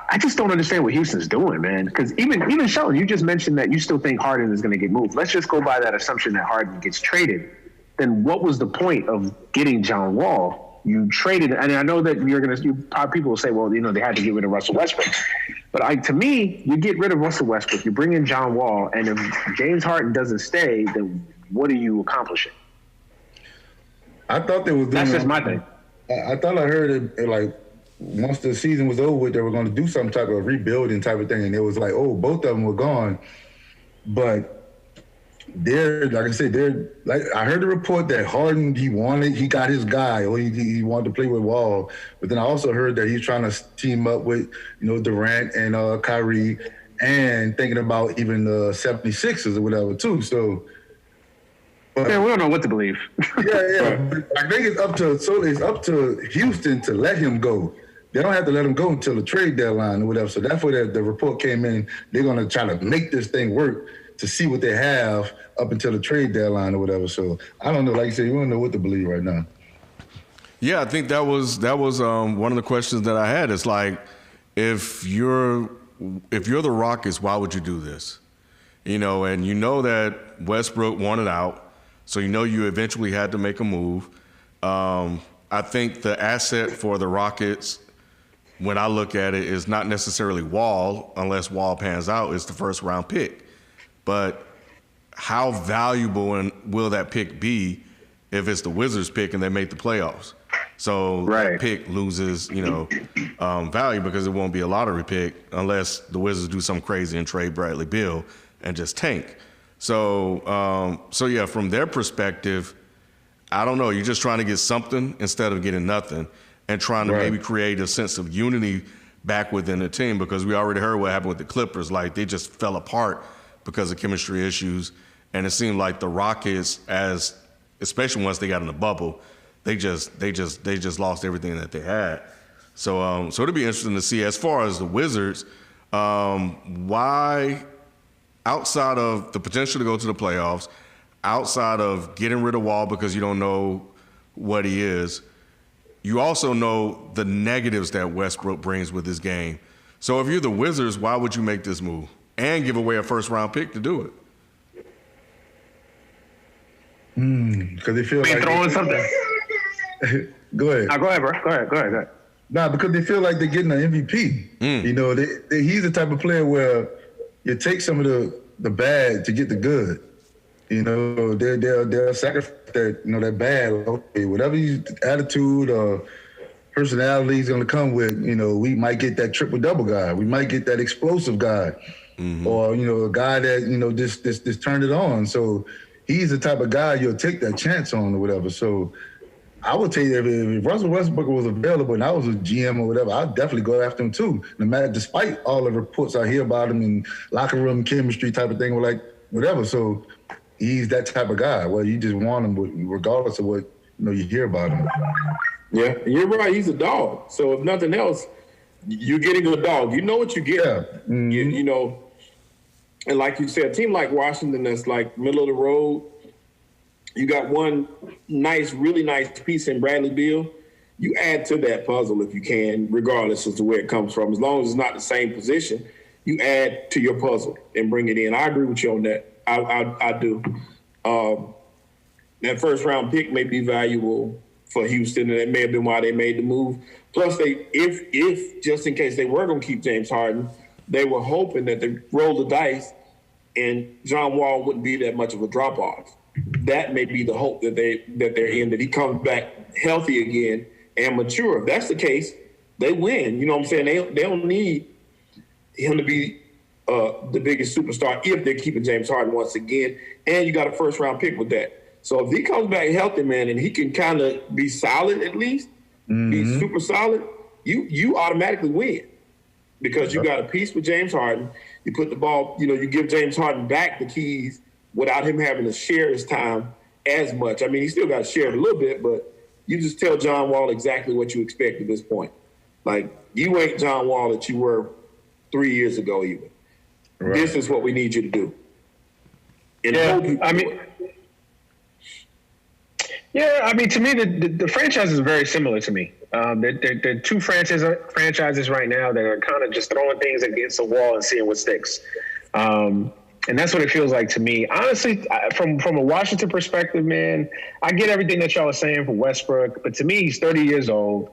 I just don't understand what Houston's doing, man. Because even Sheldon, you just mentioned that you still think Harden is going to get moved. Let's just go by that assumption that Harden gets traded. Then what was the point of getting John Wall? You traded, and I know that people will say, well, they had to get rid of Russell Westbrook. But to me, you get rid of Russell Westbrook, you bring in John Wall, and if James Harden doesn't stay, then what are you accomplishing? I thought they were doing. That's just my thing. I thought I heard it like once the season was over, they were going to do some type of rebuilding type of thing, and it was like, oh, both of them were gone, but. Like I said, I heard the report that Harden, he got his guy, or he wanted to play with Wall. But then I also heard that he's trying to team up with, Durant and Kyrie, and thinking about even the 76ers or whatever too. So, we don't know what to believe. Yeah. I think it's up to Houston to let him go. They don't have to let him go until the trade deadline or whatever. So that's where the report came in. They're going to try to make this thing work to see what they have up until the trade deadline or whatever. So I don't know. Like you said, you don't know what to believe right now. Yeah, I think that was one of the questions that I had. It's like, if you're if you're the Rockets, why would you do this? You know, and you know that Westbrook wanted out, so you know you eventually had to make a move. I think the asset for the Rockets, when I look at it, is not necessarily Wall, unless Wall pans out, is the first round pick. But how valuable and will that pick be if it's the Wizards pick and they make the playoffs? So that pick loses, value because it won't be a lottery pick unless the Wizards do something crazy and trade Bradley Beal and just tank. So yeah, from their perspective, I don't know. You're just trying to get something instead of getting nothing, and trying to maybe create a sense of unity back within the team, because we already heard what happened with the Clippers. Like, they just fell apart because of chemistry issues, and it seemed like the Rockets, especially once they got in the bubble, they just lost everything that they had. So it'll be interesting to see. As far as the Wizards, why, outside of the potential to go to the playoffs, outside of getting rid of Wall because you don't know what he is, you also know the negatives that Westbrook brings with his game. So if you're the Wizards, why would you make this move and give away a first-round pick to do it? Because they feel like throwing something. Go ahead. Go ahead, bro. Go ahead. Nah, because they feel like they're getting an MVP. You know, he's the type of player where you take some of the bad to get the good. You know, they'll sacrifice that, that bad. Okay, whatever his attitude or personality is going to come with, we might get that triple-double guy. We might get that explosive guy. Or, a guy that, just turned it on. So he's the type of guy you'll take that chance on or whatever. So I would tell you, if Russell Westbrook was available and I was a GM or whatever, I'd definitely go after him too. No matter, despite all the reports I hear about him and locker room chemistry type of thing, or like whatever. So he's that type of guy. Well, you just want him regardless of what you hear about him. Yeah, you're right. He's a dog. So if nothing else, you're getting a dog. You know what you get. Yeah. Mm-hmm. And like you said, a team like Washington that's like middle of the road, you got one really nice piece in Bradley Beal. You add to that puzzle if you can, regardless as to where it comes from. As long as it's not the same position, you add to your puzzle and bring it in. I agree with you on that. I do. That first round pick may be valuable for Houston, and that may have been why they made the move. Plus, if just in case they were going to keep James Harden, they were hoping that they roll the dice and John Wall wouldn't be that much of a drop off. That may be the hope that they're in, that he comes back healthy again and mature. If that's the case, they win. You know what I'm saying? They don't need him to be the biggest superstar if they're keeping James Harden once again, and you got a first round pick with that. So if he comes back healthy, man, and he can kind of be solid at least, be super solid, you automatically win because you got a piece with James Harden. You put the ball, you give James Harden back the keys without him having to share his time as much. I mean, he still got to share it a little bit, but you just tell John Wall exactly what you expect at this point. Like, you ain't John Wall that you were 3 years ago even. Right. This is what we need you to do. And to me, the franchise is very similar to me. They're two franchises right now that are kind of just throwing things against the wall and seeing what sticks. And that's what it feels like to me. Honestly, from a Washington perspective, man, I get everything that y'all are saying for Westbrook, but to me, he's 30 years old.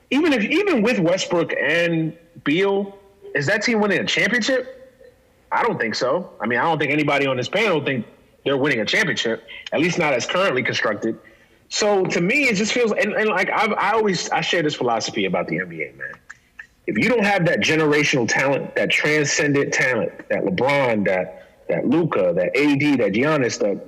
Even with Westbrook and Beal, is that team winning a championship? I don't think so. I mean, I don't think anybody on this panel think they're winning a championship, at least not as currently constructed. So to me, it just feels, and like I share this philosophy about the NBA, man. If you don't have that generational talent, that transcendent talent, that LeBron, that Luka, that AD, that Giannis, that,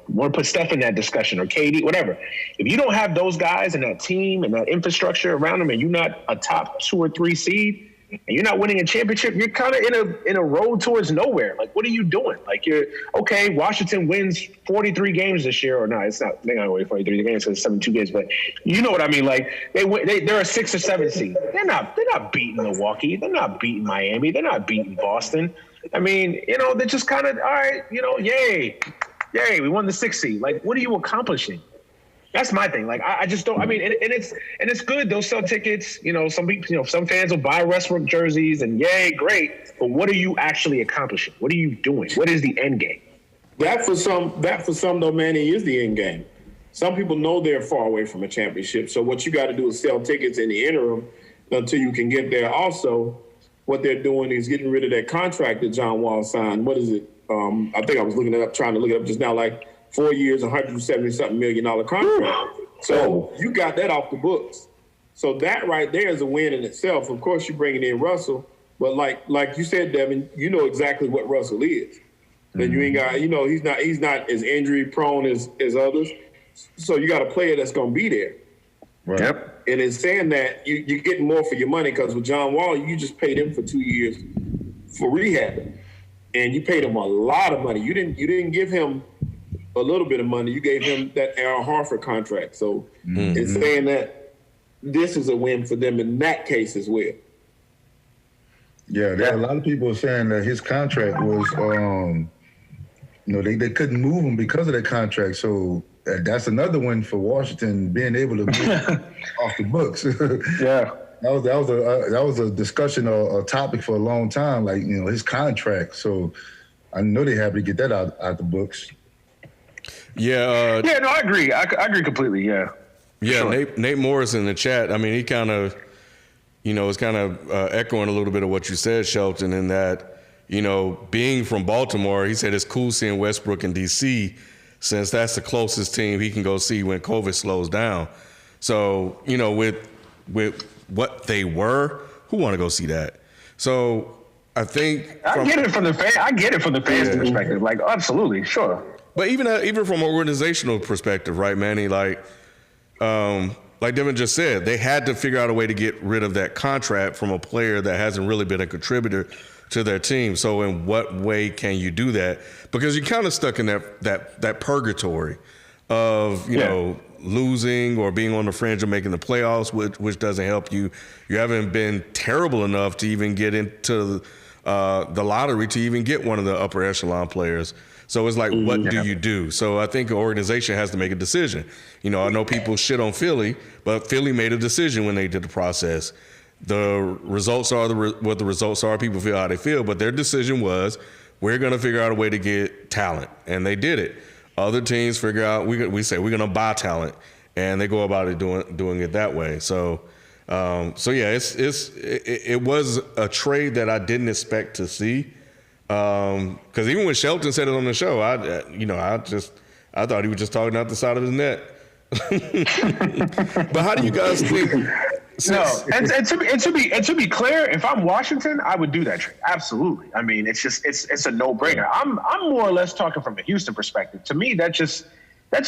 want to put Steph in that discussion, or KD, whatever. If you don't have those guys and that team and that infrastructure around them, and you're not a top 2 or 3 seed, and you're not winning a championship, you're kind of in a road towards nowhere. Like, what are you doing? Like, you're okay. Washington wins 43 games this year, or no, it's not. They're not going to win 43 games. It's 72 games, but you know what I mean. Like, they're a 6 or 7 seed. They're not beating Milwaukee. They're not beating Miami. They're not beating Boston. I mean, they're just kind of all right. Yay, we won the 6th seed. Like, what are you accomplishing? That's my thing. Like, I just don't. I mean, and it's good. They'll sell tickets. Some people, some fans will buy Westbrook jerseys, and yay, great. But what are you actually accomplishing? What are you doing? What is the end game? That for some though, Manny, is the end game. Some people know they're far away from a championship. So what you got to do is sell tickets in the interim until you can get there. Also, what they're doing is getting rid of that contract that John Wall signed. What is it? I think I was trying to look it up just now, like 4 years, $170-something million contract. So you got that off the books. So that right there is a win in itself. Of course, you're bringing in Russell, but like you said, Devin, you know exactly what Russell is. Then you ain't got, he's not as injury prone as others. So you got a player that's going to be there. Right. Yep. And in saying that, you're getting more for your money because with John Wall, you just paid him for 2 years for rehab, and you paid him a lot of money. You didn't give him a little bit of money. You gave him that Al Horford contract. So it's saying that this is a win for them in that case as well. Yeah, there are a lot of people saying that his contract was, they couldn't move him because of that contract. So that's another win for Washington, being able to move off the books. Yeah. That was a discussion or a topic for a long time, like, his contract. So I know they're happy to get that out the books. Yeah. No, I agree. I agree completely. Yeah. Yeah. Sure. Nate Morris in the chat. I mean, he kind of, is kind of echoing a little bit of what you said, Shelton, in that, being from Baltimore, he said it's cool seeing Westbrook in D.C. since that's the closest team he can go see when COVID slows down. So, with what they were, who want to go see that? So I think I get it from the fans' perspective. Like, absolutely, sure. But even from an organizational perspective, right, Manny? Like Devin just said, they had to figure out a way to get rid of that contract from a player that hasn't really been a contributor to their team. So in what way can you do that? Because you're kind of stuck in that purgatory of losing or being on the fringe of making the playoffs, which doesn't help you. You haven't been terrible enough to even get into the lottery to even get one of the upper echelon players. So it's like, what do you do? So I think an organization has to make a decision. I know people shit on Philly, but Philly made a decision when they did the process. The results are what the results are. People feel how they feel, but their decision was, we're going to figure out a way to get talent, and they did it. Other teams figure out, we say we're going to buy talent, and they go about it doing it that way. So yeah, it was a trade that I didn't expect to see. Because even when Shelton said it on the show, I thought he was just talking out the side of his neck. But how do you guys think? And to be clear, if I'm Washington, I would do that trade. Absolutely. I mean, it's a no-brainer. I'm more or less talking from a Houston perspective. To me, that just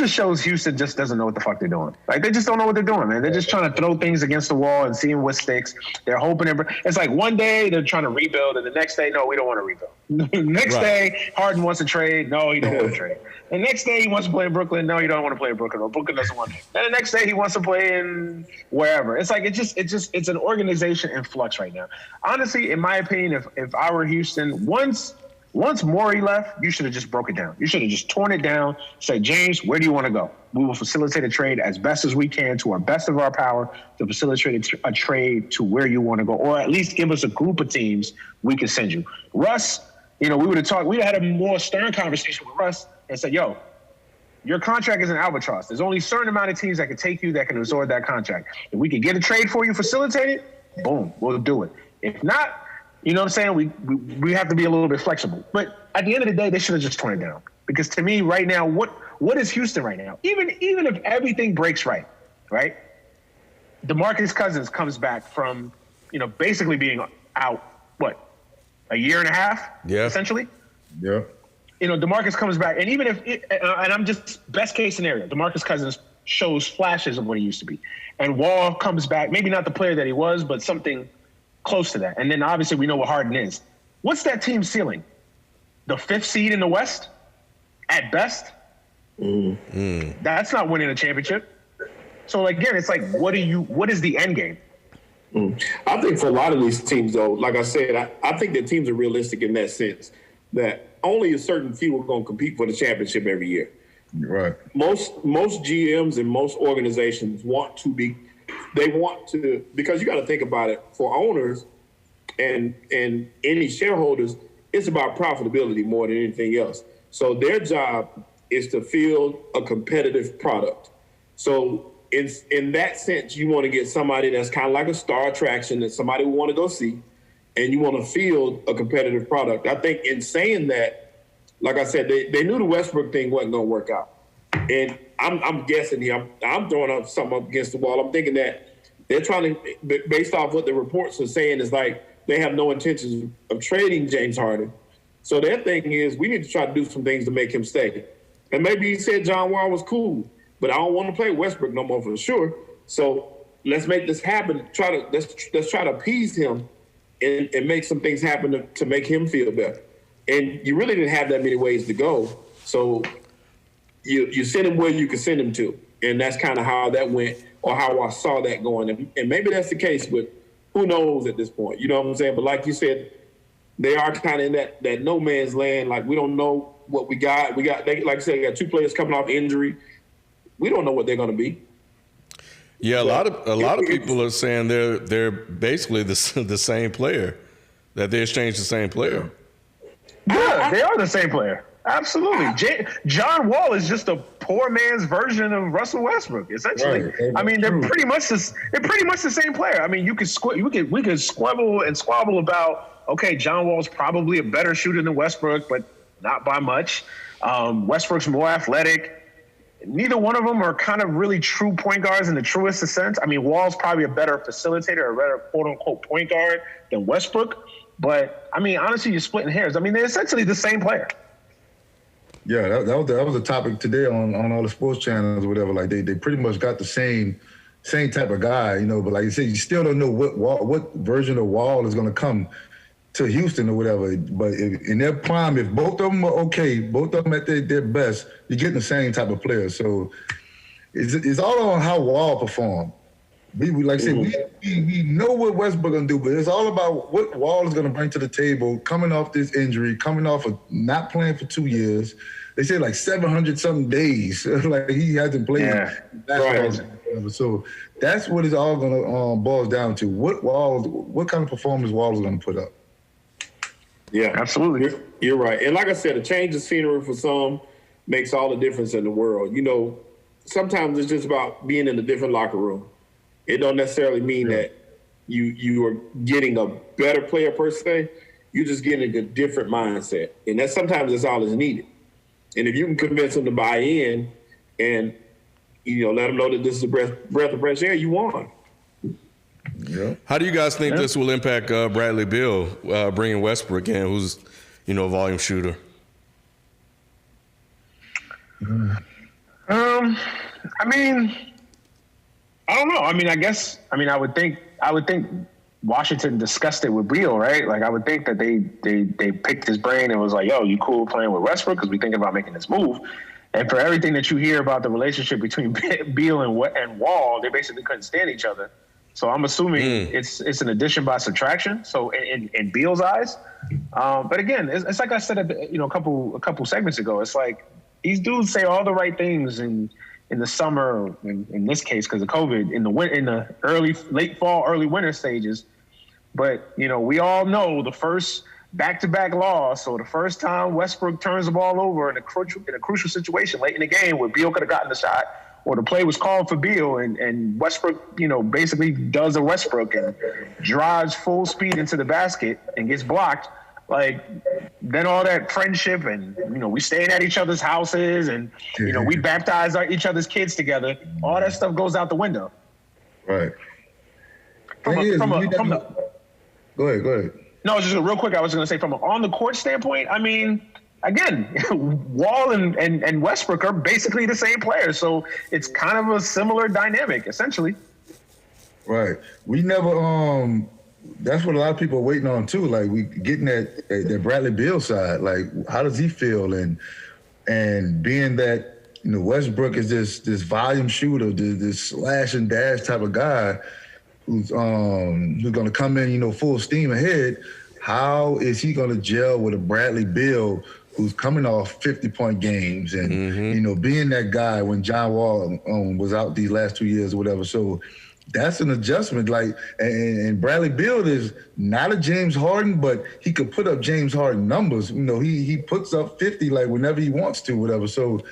shows Houston just doesn't know what the fuck they're doing. Like, they just don't know what they're doing, man. They're just trying to throw things against the wall and seeing what sticks. They're hoping it's like one day they're trying to rebuild, and the next day, no, we don't want to rebuild. The next day, Harden wants to trade. No, he don't want to trade. The next day, he wants to play in Brooklyn. No, you don't want to play in Brooklyn. Or Brooklyn doesn't want to. Then the next day, he wants to play in wherever. It's like it's an organization in flux right now. Honestly, in my opinion, if I were Houston, once Morey left, you should have just broke it down. You should have just torn it down, said, James, where do you want to go? We will facilitate a trade as best as we can to our best of our power to facilitate a trade to where you want to go, or at least give us a group of teams we can send you. Russ, we would have talked. We had a more stern conversation with Russ and said, yo, your contract is an albatross. There's only a certain amount of teams that can take you that can absorb that contract. If we can get a trade for you, facilitate it, boom, we'll do it. If not, you know what I'm saying? We have to be a little bit flexible. But at the end of the day, they should have just torn it down. Because to me, right now, what is Houston right now? Even if everything breaks right? DeMarcus Cousins comes back from, basically being out, a year and a half? Yeah. Essentially? Yeah. DeMarcus comes back. And even and I'm just best case scenario, DeMarcus Cousins shows flashes of what he used to be. And Wall comes back, maybe not the player that he was, but something close to that. And then obviously we know what Harden is. What's that team ceiling? The 5th seed in the West? At best? That's not winning a championship. So again, it's like, what is the end game? I think for a lot of these teams, though, like I said, I think that teams are realistic in that sense, that only a certain few are going to compete for the championship every year. Right. Most GMs and most organizations want to, because you got to think about it, for owners and any shareholders, it's about profitability more than anything else. So their job is to field a competitive product. So in that sense, you want to get somebody that's kind of like a star attraction that somebody will want to go see, and you want to field a competitive product. I think in saying that, like I said, they knew the Westbrook thing wasn't going to work out. And I'm guessing here, I'm throwing up something up against the wall. I'm thinking that they're trying to, based off what the reports are saying, is like they have no intentions of trading James Harden. So their thing is, we need to try to do some things to make him stay. And maybe he said John Wall was cool, but I don't want to play Westbrook no more for sure. So let's make this happen. Let's try to appease him and make some things happen to make him feel better. And you really didn't have that many ways to go. So you send him where you can send him to. And that's kind of how that went, or how I saw that going. And maybe that's the case, but who knows at this point? You know what I'm saying? But like you said, they are kind of in that no man's land. Like, we don't know what we got. Like I said, they got two players coming off injury. We don't know what they're going to be. Yeah, a lot of people are saying they're basically the same player, that they exchanged the same player. Yeah, they are the same player. Absolutely. John Wall is just a poor man's version of Russell Westbrook, essentially. Right. I mean, they're pretty much the same player. I mean, we could squabble and squabble about, okay, John Wall's probably a better shooter than Westbrook, but not by much. Westbrook's more athletic. Neither one of them are kind of really true point guards in the truest of sense. I mean, Wall's probably a better facilitator, a better quote-unquote point guard than Westbrook. But, I mean, honestly, you're splitting hairs. I mean, they're essentially the same player. Yeah, that was a topic today on all the sports channels or whatever. Like, they pretty much got the same type of guy, you know. But like you said, you still don't know what version of Wall is going to come to Houston or whatever. But in their prime, if both of them are okay, both of them at their best, you're getting the same type of player. So it's all on how Wall performed. We like I said, we know what Westbrook gonna do, but it's all about what Wall is gonna bring to the table, coming off this injury, coming off of not playing for 2 years. They say like 700 something days, like he hasn't played. Yeah. Right. So that's what it's all gonna boils down to. What kind of performance Wall is gonna put up? Yeah, absolutely. You're right. And like I said, a change of scenery for some makes all the difference in the world. You know, sometimes it's just about being in a different locker room. It don't necessarily mean that you are getting a better player per se. You're just getting a different mindset. And sometimes that's all that's needed. And if you can convince them to buy in and, you know, let them know that this is a breath of fresh air, you won. Yeah. How do you guys think this will impact Bradley Beal, bringing Westbrook in, who's, you know, a volume shooter? I mean, I don't know. I mean, I would think Washington discussed it with Beal, right? Like, I would think that they picked his brain and was like, yo, you cool playing with Westbrook because we thinking about making this move. And for everything that you hear about the relationship between Beal and Wall, they basically couldn't stand each other. So I'm assuming it's an addition by subtraction. So in Beal's eyes, but again, it's like I said, a couple segments ago. It's like these dudes say all the right things in the summer, in this case because of COVID, in the late fall, early winter stages. But you know, we all know the first back-to-back loss. So the first time Westbrook turns the ball over in a crucial situation late in the game where Beal could have gotten the shot, or the play was called for Beal and Westbrook, you know, basically does a Westbrook and drives full speed into the basket and gets blocked. Like, then all that friendship and, you know, we staying at each other's houses and, you know, we baptize each other's kids together. All that stuff goes out the window. Right. Go ahead. No, just real quick, I was going to say from an on-the-court standpoint, I mean, again, Wall and Westbrook are basically the same players, so it's kind of a similar dynamic, essentially. Right. We never that's what a lot of people are waiting on too. Like, we getting that Bradley Beal side. Like, how does he feel? And being that, you know, Westbrook is this volume shooter, this slash and dash type of guy who's going to come in, you know, full steam ahead. How is he going to gel with a Bradley Beal who's coming off 50-point games and, you know, being that guy when John Wall was out these last 2 years or whatever. So that's an adjustment. Like, and Bradley Beal is not a James Harden, but he could put up James Harden numbers. You know, he puts up 50 like whenever he wants to, whatever. So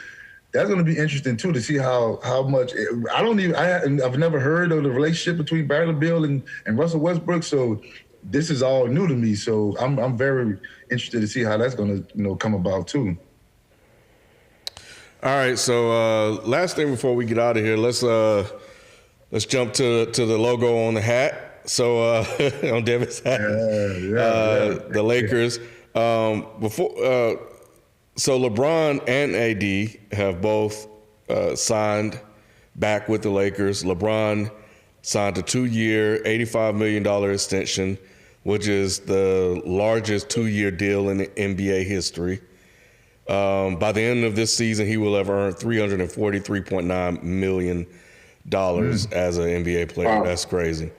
that's going to be interesting too to see how much. I've never heard of the relationship between Bradley Beal and Russell Westbrook. So this is all new to me. So I'm very interested to see how that's going to come about too. All right. So last thing before we get out of here, let's jump to the logo on the hat. So on Devin's hat, the Lakers. So LeBron and AD have both signed back with the Lakers. LeBron signed a 2-year, $85 million extension, which is the largest 2-year deal in NBA history. By the end of this season, he will have earned $343.9 million as an NBA player. Wow. That's crazy.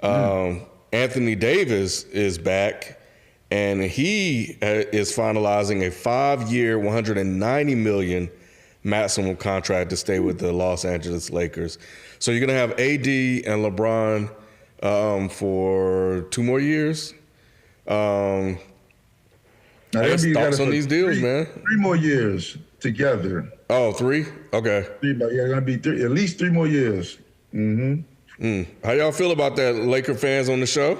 Anthony Davis is back, and he is finalizing a 5-year, $190 million maximum contract to stay with the Los Angeles Lakers. So you're going to have AD and LeBron for 2 more years. Thoughts on these deals, man? 3 more years together. Oh, 3? Okay. Going to be at least 3 more years. Mm-hmm. How y'all feel about that, Laker fans on the show?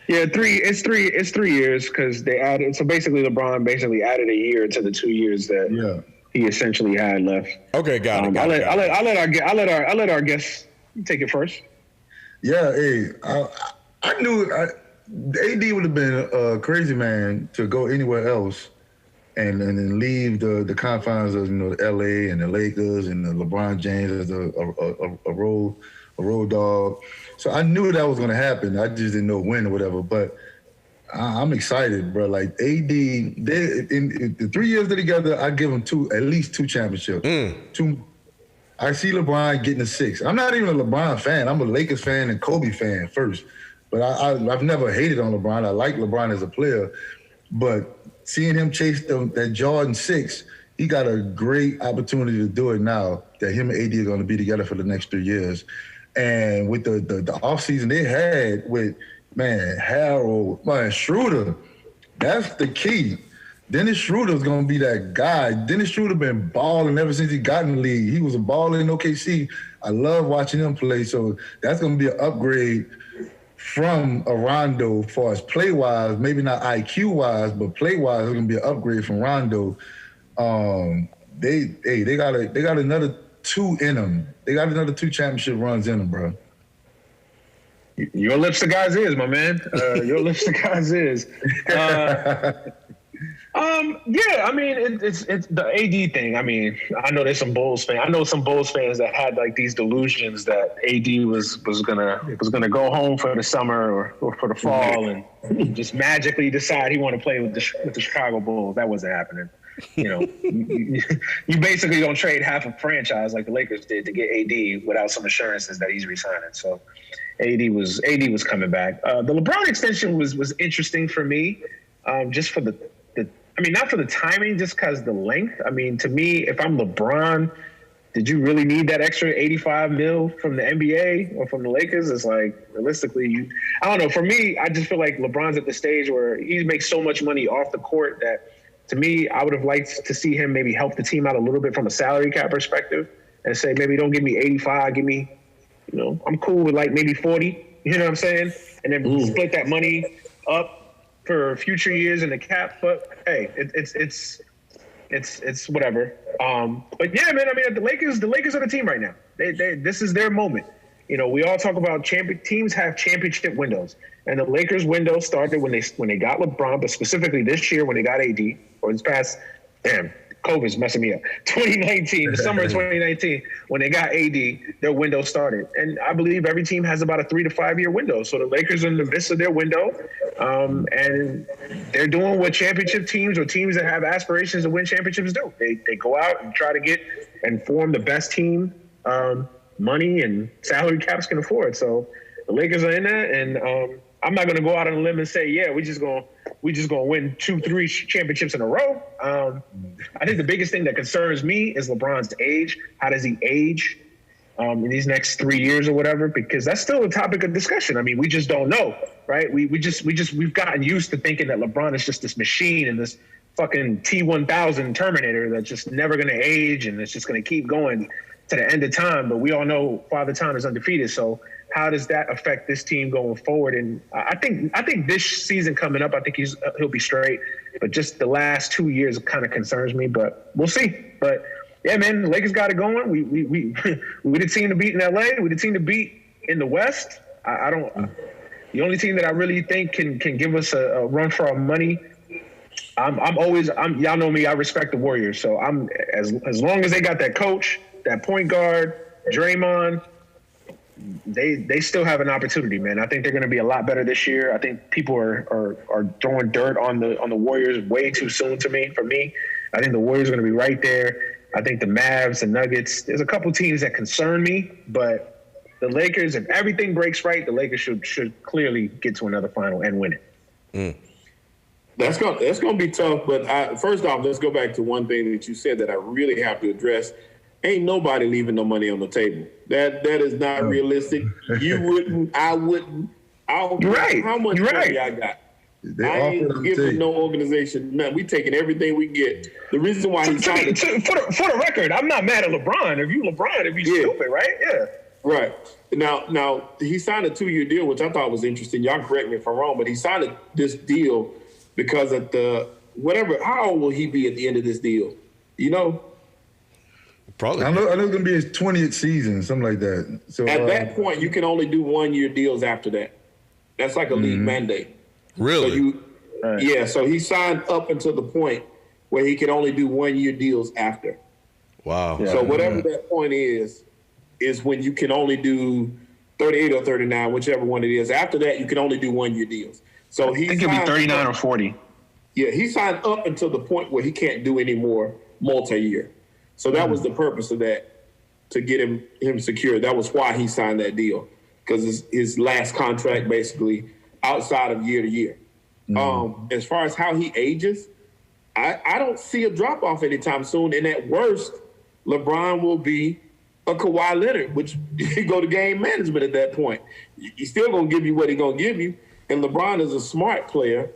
Yeah, 3. It's 3 years because they added. So basically, LeBron added a year to the 2 years that he essentially had left. Okay, got it. I'll let our guests take it first. Yeah, hey, I knew AD would have been a crazy man to go anywhere else and then leave the confines of LA and the Lakers and the LeBron James as a road dog. So I knew that was going to happen. I just didn't know when or whatever. But I'm excited, bro. Like AD, in the 3 years they're together, I give them at least 2 championships. 2. I see LeBron getting a 6. I'm not even a LeBron fan. I'm a Lakers fan and Kobe fan first. But I've never hated on LeBron. I like LeBron as a player. But seeing him chase that Jordan 6, he got a great opportunity to do it now that him and AD are going to be together for the next 3 years. And with the offseason they had with, Harold, Schroeder, that's the key. Dennis Schroeder's going to be that guy. Dennis Schroeder been balling ever since he got in the league. He was a baller in OKC. I love watching him play. So that's going to be an upgrade from Rondo as far as play-wise, maybe not IQ-wise, but play-wise, it's going to be an upgrade from Rondo. They got another 2 in them. They got another 2 championship runs in them, bro. Your lips to God's ears, my man. Your lips to God's ears. Yeah, I mean, it's the AD thing. I mean, I know there's some Bulls fans. I know some Bulls fans that had like these delusions that AD was gonna go home for the summer or for the fall and just magically decide he want to play with the Chicago Bulls. That wasn't happening. You basically don't trade half a franchise like the Lakers did to get AD without some assurances that he's resigning. So AD was coming back. The LeBron extension was interesting for me, just for the not for the timing, just because the length. I mean, to me, if I'm LeBron, did you really need that extra $85 million from the NBA or from the Lakers? It's like, realistically, I don't know. For me, I just feel like LeBron's at the stage where he makes so much money off the court that, to me, I would have liked to see him maybe help the team out a little bit from a salary cap perspective and say, maybe don't give me 85, give me, I'm cool with like maybe 40, you know what I'm saying? And then split that money up for future years in the cap. But hey, it's whatever. But yeah, man, I mean, the Lakers are the team right now. This is their moment. We all talk about teams have championship windows, and the Lakers window started when they got LeBron, but specifically this year when they got AD, or this past, COVID's messing me up. 2019, the summer of 2019, when they got AD, their window started. And I believe every team has about a 3 to 5 year window. So the Lakers are in the midst of their window. And they're doing what championship teams or teams that have aspirations to win championships do. They go out and try to get and form the best team money and salary caps can afford. So The Lakers are in there, and I'm not going to go out on a limb and say, yeah, we just going to win 2-3 championships in a row. I think the biggest thing that concerns me is LeBron's age. How does he age in these next 3 years or whatever? Because that's still a topic of discussion. I mean, we just don't know, right? We've gotten used to thinking that LeBron is just this machine and this fucking T-1000 Terminator that's just never going to age and it's just going to keep going to the end of time. But we all know Father Time is undefeated. So how does that affect this team going forward? And I think this season coming up, I think he'll be straight. But just the last 2 years kind of concerns me. But we'll see. But yeah, man, the Lakers got it going. We the team to beat in LA. We the team to beat in the West. I don't. The only team that I really think can give us a run for our money. Y'all know me. I respect the Warriors. So I'm as long as they got that coach, that point guard, Draymond. They still have an opportunity, man. I think they're going to be a lot better this year. I think people are throwing dirt on the Warriors way too soon for me. I think the Warriors are going to be right there. I think the Mavs, the Nuggets, there's a couple teams that concern me, but the Lakers, if everything breaks right, the Lakers should clearly get to another final and win it. That's gonna be tough, but first off, let's go back to one thing that you said that I really have to address. Ain't nobody leaving no money on the table. That is not realistic. You wouldn't. I wouldn't. I don't care how much money I got. I ain't giving no organization nothing. We taking everything we get. The reason why he signed it. For the record, I'm not mad at LeBron. If you stupid, right? Yeah. Right. Now he signed a 2-year deal, which I thought was interesting. Y'all correct me if I'm wrong, but he signed this deal because at how old will he be at the end of this deal? You know? Probably. I know it's gonna be his 20th season, something like that. So at that point, you can only do 1-year deals after that. That's like a league mandate. Really? So so he signed up until the point where he can only do 1-year deals after. Wow. So whatever that point is when you can only do 38 or 39, whichever one it is. After that, you can only do 1-year deals. So I think it'll be 39 or 40. Yeah, he signed up until the point where he can't do any more multi-year. So that was the purpose of that, to get him secured. That was why he signed that deal, because his last contract basically outside of year to year. As far as how he ages, I don't see a drop off anytime soon. And at worst, LeBron will be a Kawhi Leonard, which you go to game management at that point. He's still gonna give you what he's gonna give you. And LeBron is a smart player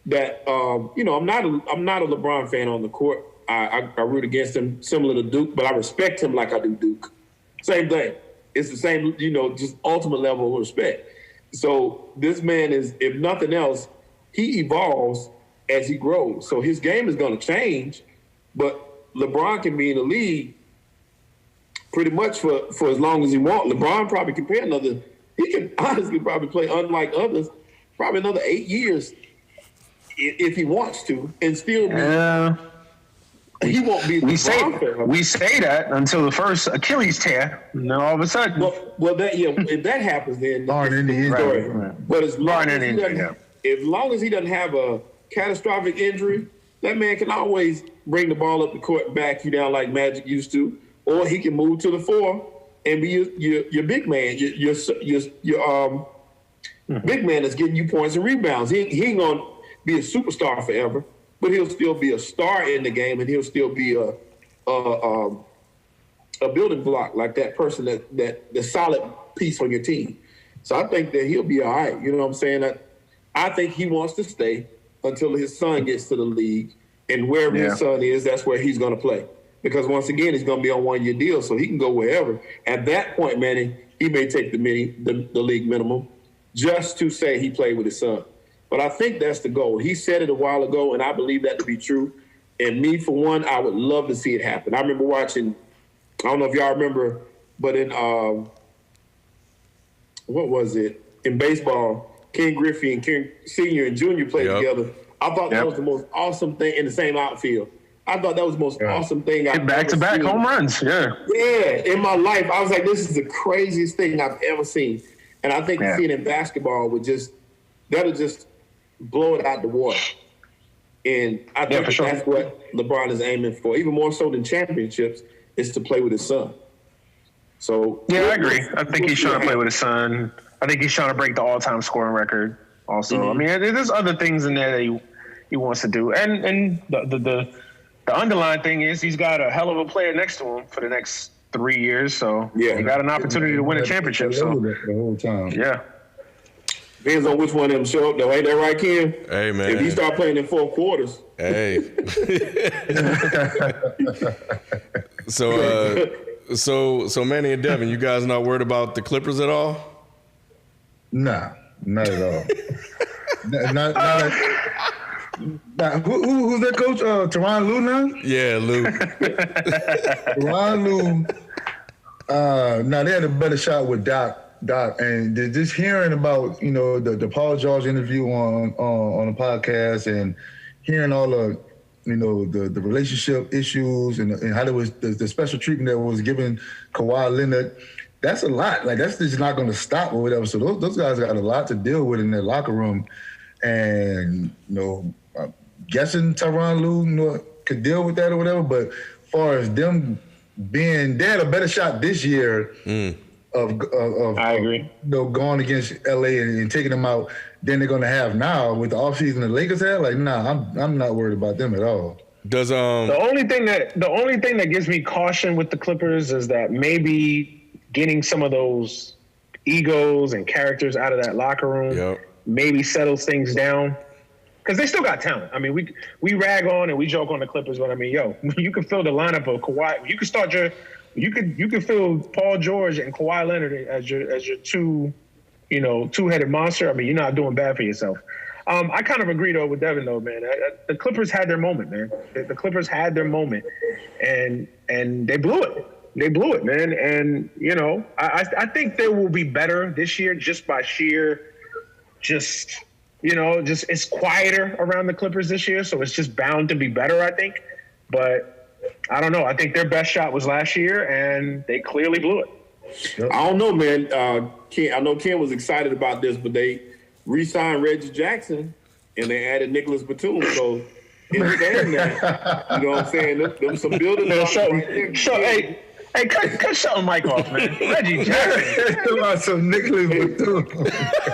that I'm not a LeBron fan on the court. I root against him, similar to Duke, but I respect him like I do Duke. Same thing. It's the same, just ultimate level of respect. So this man is, if nothing else, he evolves as he grows. So his game is going to change, but LeBron can be in the league pretty much for as long as he wants. LeBron probably can play he can honestly probably play, unlike others, probably another 8 years if he wants to, and still be. He won't be. We say that until the first Achilles tear. And then all of a sudden, if that happens, then right. But as long as he doesn't have a catastrophic injury, that man can always bring the ball up the court and back you down like Magic used to, or he can move to the 4 and be your big man, your big man that's getting you points and rebounds. He ain't gonna be a superstar forever, but he'll still be a star in the game, and he'll still be a building block, like that person that the solid piece on your team. So I think that he'll be all right. You know what I'm saying? I think he wants to stay until his son gets to the league, and wherever his son is, that's where he's going to play. Because once again, he's going to be on 1-year deal, so he can go wherever. At that point, Manny, he may take the league minimum just to say he played with his son. But I think that's the goal. He said it a while ago, and I believe that to be true. And me, for one, I would love to see it happen. I remember watching, I don't know if y'all remember, but in, what was it? In baseball, Ken Griffey and Ken Sr. and Jr. played together. I thought that was the most awesome thing in the same outfield. I thought that was the most awesome thing I've ever seen. Back-to-back home runs, Yeah, in my life. I was like, this is the craziest thing I've ever seen. And I think seeing in basketball that'll just blow it out the water. And I think that's what LeBron is aiming for, even more so than championships, is to play with his son. So I agree. I think he's trying to play with his son. I think he's trying to break the all-time scoring record. Also, I mean, there's other things in there that he wants to do, and the underlying thing is he's got a hell of a player next to him for the next 3 years. So he got an opportunity to win a championship. So the whole time. Yeah. Depends on which one of them show up, though. Ain't that right, Ken? Hey, man. If he start playing in 4 quarters. Hey. So Manny and Devin, you guys not worried about the Clippers at all? Nah, not at all. Who's that coach? Tyronn Lue now? Yeah, Lou. Tyronn Lue. Now they had a better shot with Doc, and just hearing about the Paul George interview on the podcast, and hearing all the the relationship issues and how there was the special treatment that was given Kawhi Leonard. That's a lot. Like, that's just not going to stop or whatever. So those guys got a lot to deal with in their locker room, and guessing Tyronn Lue could deal with that or whatever. But as far as them they had a better shot this year of I agree. Going against LA and taking them out than they're going to have now with the offseason the Lakers had. Like, nah, I'm not worried about them at all. Does the only thing that gives me caution with the Clippers is that maybe getting some of those egos and characters out of that locker room maybe settles things down. Because they still got talent. I mean, we rag on and we joke on the Clippers, but I mean, you can fill the lineup of Kawhi. You can start you can fill Paul George and Kawhi Leonard as your two-headed monster. I mean, you're not doing bad for yourself. I kind of agree though with Devin though, man. The Clippers had their moment, man. The Clippers had their moment, and they blew it. They blew it, man. And I think they will be better this year just by sheer, it's quieter around the Clippers this year, so it's just bound to be better, I think. But I don't know. I think their best shot was last year, and they clearly blew it. I don't know, man. Ken, I know Ken was excited about this, but they re-signed Reggie Jackson, and they added Nicholas Batum. So, in saying that, you know what I'm saying? Them some building blocks right there. Hey, cut Shelton Mike off, man. Reggie Jackson. About some Nicholas Batum.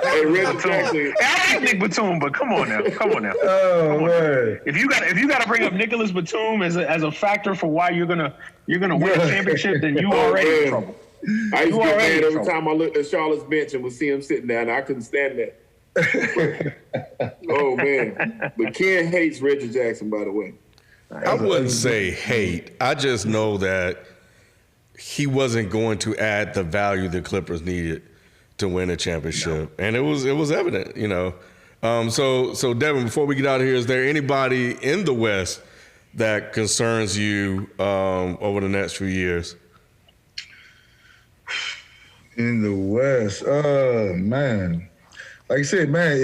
Hey, Reggie Jackson. I like Nick Batum, but come on now. Oh, man. If you got to bring up Nicholas Batum as a factor for why you're gonna win a championship, then you already in trouble. I used to get mad every time I looked at Charlotte's bench and would see him sitting there, and I couldn't stand that. Oh, man. But Ken hates Reggie Jackson, by the way. I wouldn't say hate. I just know that he wasn't going to add the value the Clippers needed to win a championship. No. And it was evident, So Devin, before we get out of here, is there anybody in the West that concerns you over the next few years? In the West, man. Like I said, man,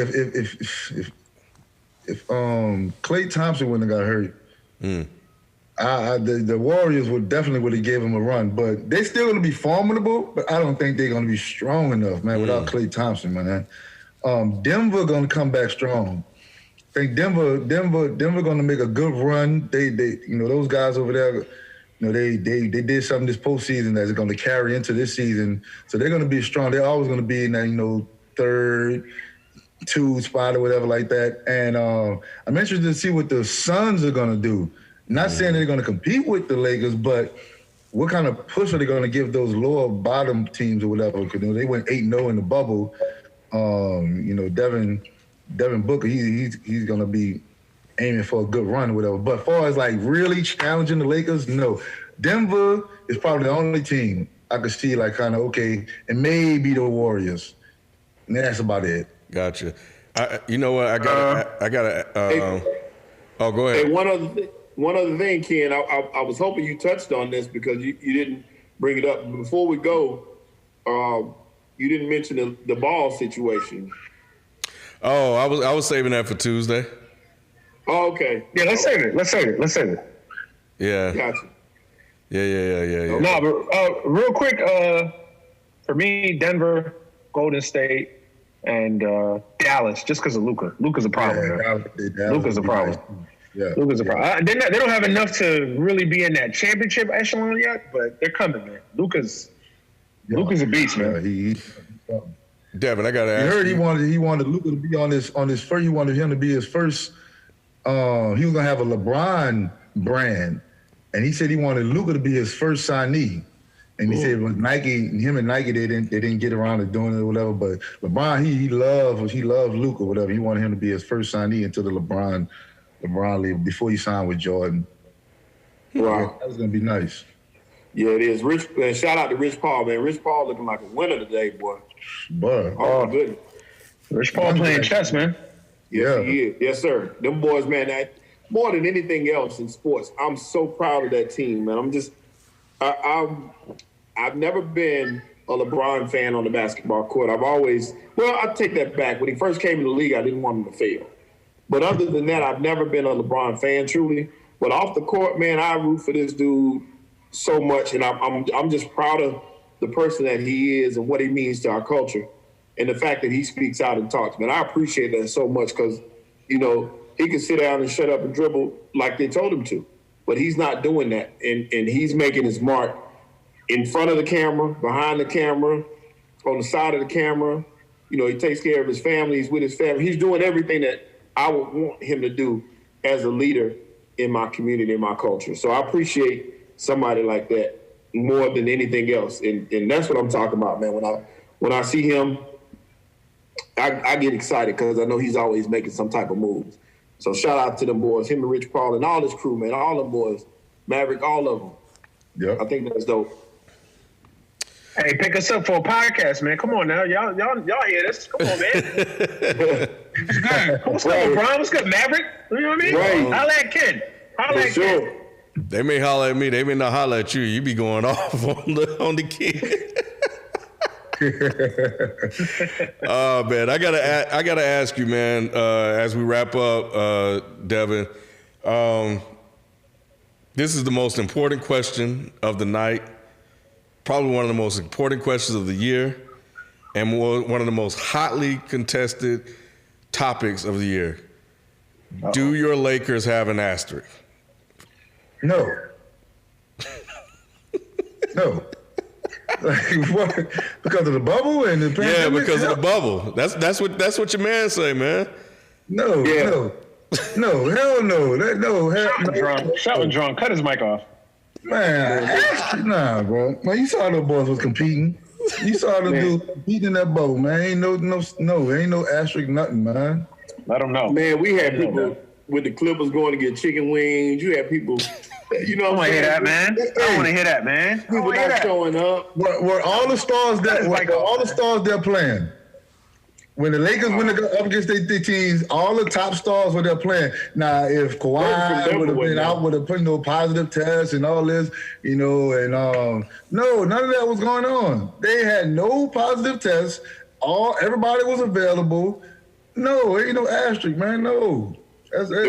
if Klay Thompson wouldn't have got hurt, the Warriors would have gave him a run. But they're still going to be formidable, but I don't think they're going to be strong enough, man, without Klay Thompson, man. Denver going to come back strong. I think Denver going to make a good run. They those guys over there, they did something this postseason that's going to carry into this season. So they're going to be strong. They're always going to be in that, third, 2 spot or whatever like that. And I'm interested to see what the Suns are going to do. Not saying they're going to compete with the Lakers, but what kind of push are they going to give those lower bottom teams or whatever? Because they went 8-0 in the bubble. Devin Booker, he's going to be aiming for a good run or whatever. But as far as like really challenging the Lakers, no. Denver is probably the only team I could see like kind of okay, and maybe the Warriors. And that's about it. Gotcha. You know what? I gotta. Go ahead. Hey, one other thing, Ken. I was hoping you touched on this because you didn't bring it up. Before we go, you didn't mention the ball situation. Oh, I was saving that for Tuesday. Oh, okay. Yeah, let's save it. Yeah. Gotcha. Yeah. No, but real quick, for me, Denver, Golden State, and Dallas, just because of Luka. Luka's a problem. Luka's a problem. Yeah. Luka's a problem. They don't have enough to really be in that championship echelon yet, but they're coming, man. Luka's a beast, man. Devin, I gotta ask. You heard he wanted Luka to be on his first. He wanted him to be his first. He was gonna have a LeBron brand, and he said he wanted Luka to be his first signee. And he said, "Well, him and Nike, they didn't get around to doing it or whatever." But LeBron, he loved Luka, whatever. He wanted him to be his first signee into the LeBron league before he signed with Jordan. Wow, yeah, that was gonna be nice. Yeah, it is. Rich, shout out to Rich Paul, man. Rich Paul looking like a winner today, boy. But oh my goodness, Rich Paul playing chess, man. Yes, he is. Yes, sir. Them boys, man. More than anything else in sports, I'm so proud of that team, man. I've never been a LeBron fan on the basketball court. I take that back. When he first came in the league, I didn't want him to fail. But other than that, I've never been a LeBron fan, truly. But off the court, man, I root for this dude so much, and I'm just proud of the person that he is and what he means to our culture, and the fact that he speaks out and talks. Man, I appreciate that so much because, he can sit down and shut up and dribble like they told him to, but he's not doing that, and he's making his mark in front of the camera, behind the camera, on the side of the camera. He takes care of his family. He's with his family. He's doing everything that I would want him to do as a leader in my community, in my culture. So I appreciate somebody like that more than anything else. And that's what I'm talking about, man. When I see him, I get excited because I know he's always making some type of moves. So shout out to them boys, him and Rich Paul and all his crew, man, all them boys, Maverick, all of them. Yeah, I think that's dope. Hey, pick us up for a podcast, man. Come on now. Y'all hear this. Come on, man. What's good? What's good, LeBron? What's good, Maverick? You know what I mean? Right. Holla at Kid. Holla at Kid. They may holler at me. They may not holler at you. You be going off on the kid. Oh man, I gotta ask you, man. As we wrap up, Devin, this is the most important question of the night. Probably one of the most important questions of the year, and one of the most hotly contested topics of the year. Uh-oh. Do your Lakers have an asterisk? No. No. What? Because of the bubble and the pandemic? Yeah, because of the bubble. That's what your man say, man. No, hell no. Shouting drunk. Cut his mic off. Man, nah, bro. Man, you saw those boys was competing. You saw them dudes competing in that bubble, man. Ain't no asterisk, nothing, man. Let them know. Man, we had people with the Clippers going to get chicken wings. You had people, I don't want to hear that, man. I don't want to hear that, man. People not showing up. Were all the stars there playing? When the Lakers went up against their teams, all the top stars were there playing. Now, if Kawhi would have been out with a positive tests and all this, no, none of that was going on. They had no positive tests. Everybody was available. No, ain't no asterisk, man. No. That's it.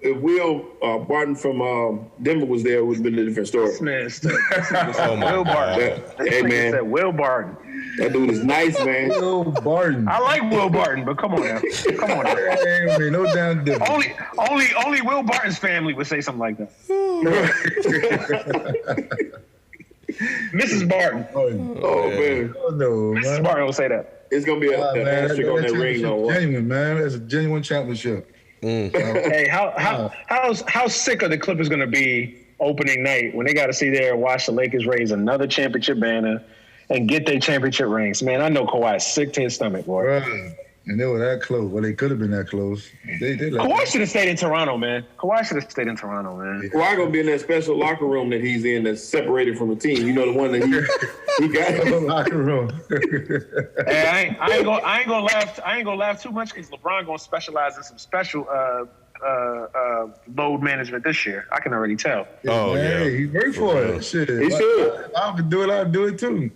If Will Barton from Denver was there, it would have been a different story. Will Barton. Hey, man. Said Will Barton. That dude is nice, man. Will Barton. I like Will Barton, but come on now. Ain't no damn difference. Only Will Barton's family would say something like that. Mrs. Barton. Oh man. Oh, no, Mrs. Barton will say that. It's gonna be an asterisk on that ring, though. Genuine, man. It's a genuine championship. Hey, how sick are the Clippers gonna be opening night when they got to see there and watch the Lakers raise another championship banner and get their championship rings? Man, I know Kawhi's sick to his stomach, boy. Right. And they were that close. Well, they could have been that close. Kawhi should have stayed in Toronto, man. Kawhi gonna be in that special locker room that he's in that's separated from the team. You know, the one that he got in the locker room. Hey, I ain't gonna laugh too much because LeBron gonna specialize in some special load management this year. I can already tell. Oh yeah, he worked for it. Shit, he should. If I could do it, I'd do it too.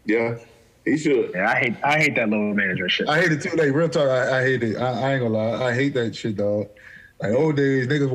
Yeah. He should. Yeah, I hate that load management shit. I hate it too. Like real talk, I hate it. I ain't gonna lie. I hate that shit, dog. Like old days, guys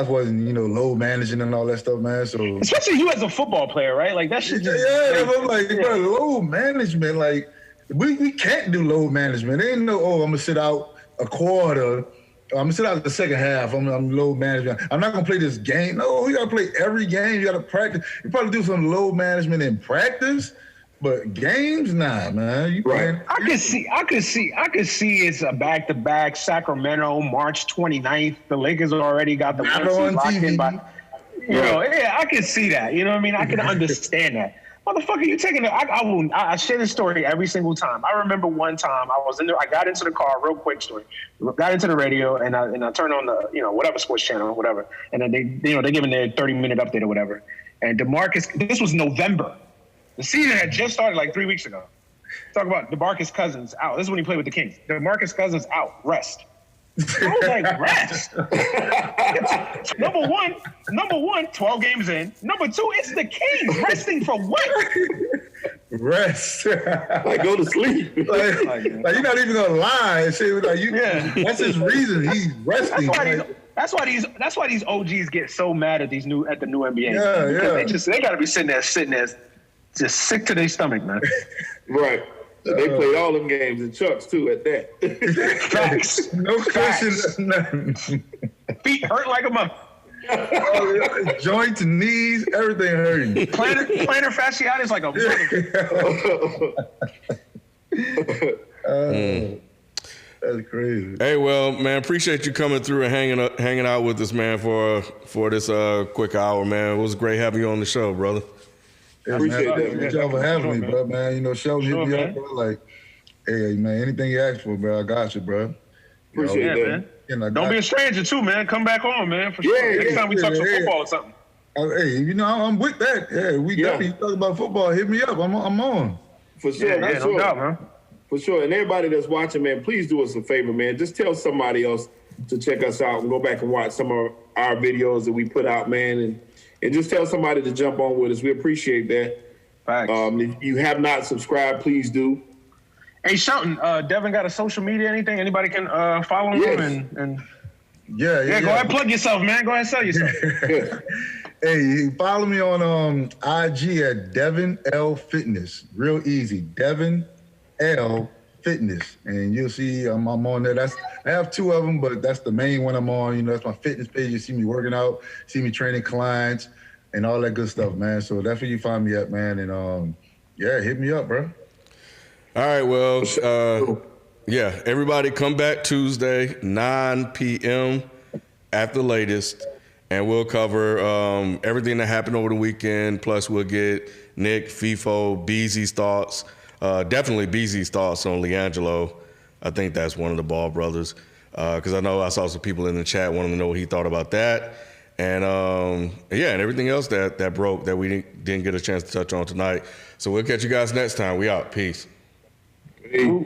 wasn't, load managing and all that stuff, man. So especially you as a football player, right? Like that shit. I'm like, bro, load management. Like we can't do load management. There ain't no, I'm gonna sit out a quarter. I'm gonna sit out the second half. I'm load management. I'm not gonna play this game. No, you gotta play every game. You gotta practice. You probably do some load management in practice. But games, nah, man. You right. I could see it's a back-to-back Sacramento, March 29th. The Lakers already got the one locked in by. I can see that. You know what I mean? I can understand that. Motherfucker, you taking it? I share this story every single time. I remember one time I got into the car, real quick story. Got into the radio and I turned on the whatever sports channel or whatever, and then they're giving their 30-minute update or whatever. And this was November. The season had just started like 3 weeks ago. Talk about DeMarcus Cousins out. This is when he played with the Kings. DeMarcus Cousins out. Rest. I was like, rest. Number one, 12 games in. Number two, it's the Kings. Resting for what? Rest. Like go to sleep. like you're not even gonna lie and say that's his reason. He's resting. That's why these OGs get so mad at the new NBA. Yeah. They gotta be sitting there just sick to their stomach, man. Right. They played all them games in Chucks too at that. Facts. No question. Feet hurt like a mother. Joints, knees, everything hurting. Plantar fasciitis like a mother. That's crazy. Hey, well, man, appreciate you coming through and hanging out with us, man, for this quick hour, man. It was great having you on the show, brother. Yeah, appreciate that, man. Good job for having me, bro, man. Sheldon hit me up, bro. Like, hey, man, anything you ask for, bro, I got you, bro. Appreciate that. Man. Don't be a stranger, too, man. Come back on, man, for sure. Next time we talk some football or something. Hey, I'm with that. Yeah, we definitely talk about football. Hit me up. I'm on. For sure. Yeah, no doubt, man. For sure. And everybody that's watching, man, please do us a favor, man. Just tell somebody else to check us out and go back and watch some of our videos that we put out, man. And just tell somebody to jump on with us. We appreciate that. Facts. If you have not subscribed, please do. Hey, Shelton, Devin got a social media, anything? Anybody can follow him? And Yeah. Go ahead, plug yourself, man. Go ahead, sell yourself. Hey, follow me on IG at Devin L Fitness. Real easy. Devin L Fitness. And you'll see I'm on there. I have two of them, but that's the main one I'm on. That's my fitness page. You see me working out, see me training clients, and all that good stuff, man. So that's where you find me at, man. And hit me up, bro. All right, well, everybody come back Tuesday, 9 p.m. at the latest, and we'll cover everything that happened over the weekend. Plus, we'll get Nick, FIFO, Beezy's thoughts. Definitely Beezy's thoughts on LiAngelo. I think that's one of the Ball brothers. Because I know I saw some people in the chat wanting to know what he thought about that. And, and everything else that broke that we didn't get a chance to touch on tonight. So we'll catch you guys next time. We out. Peace. Hey.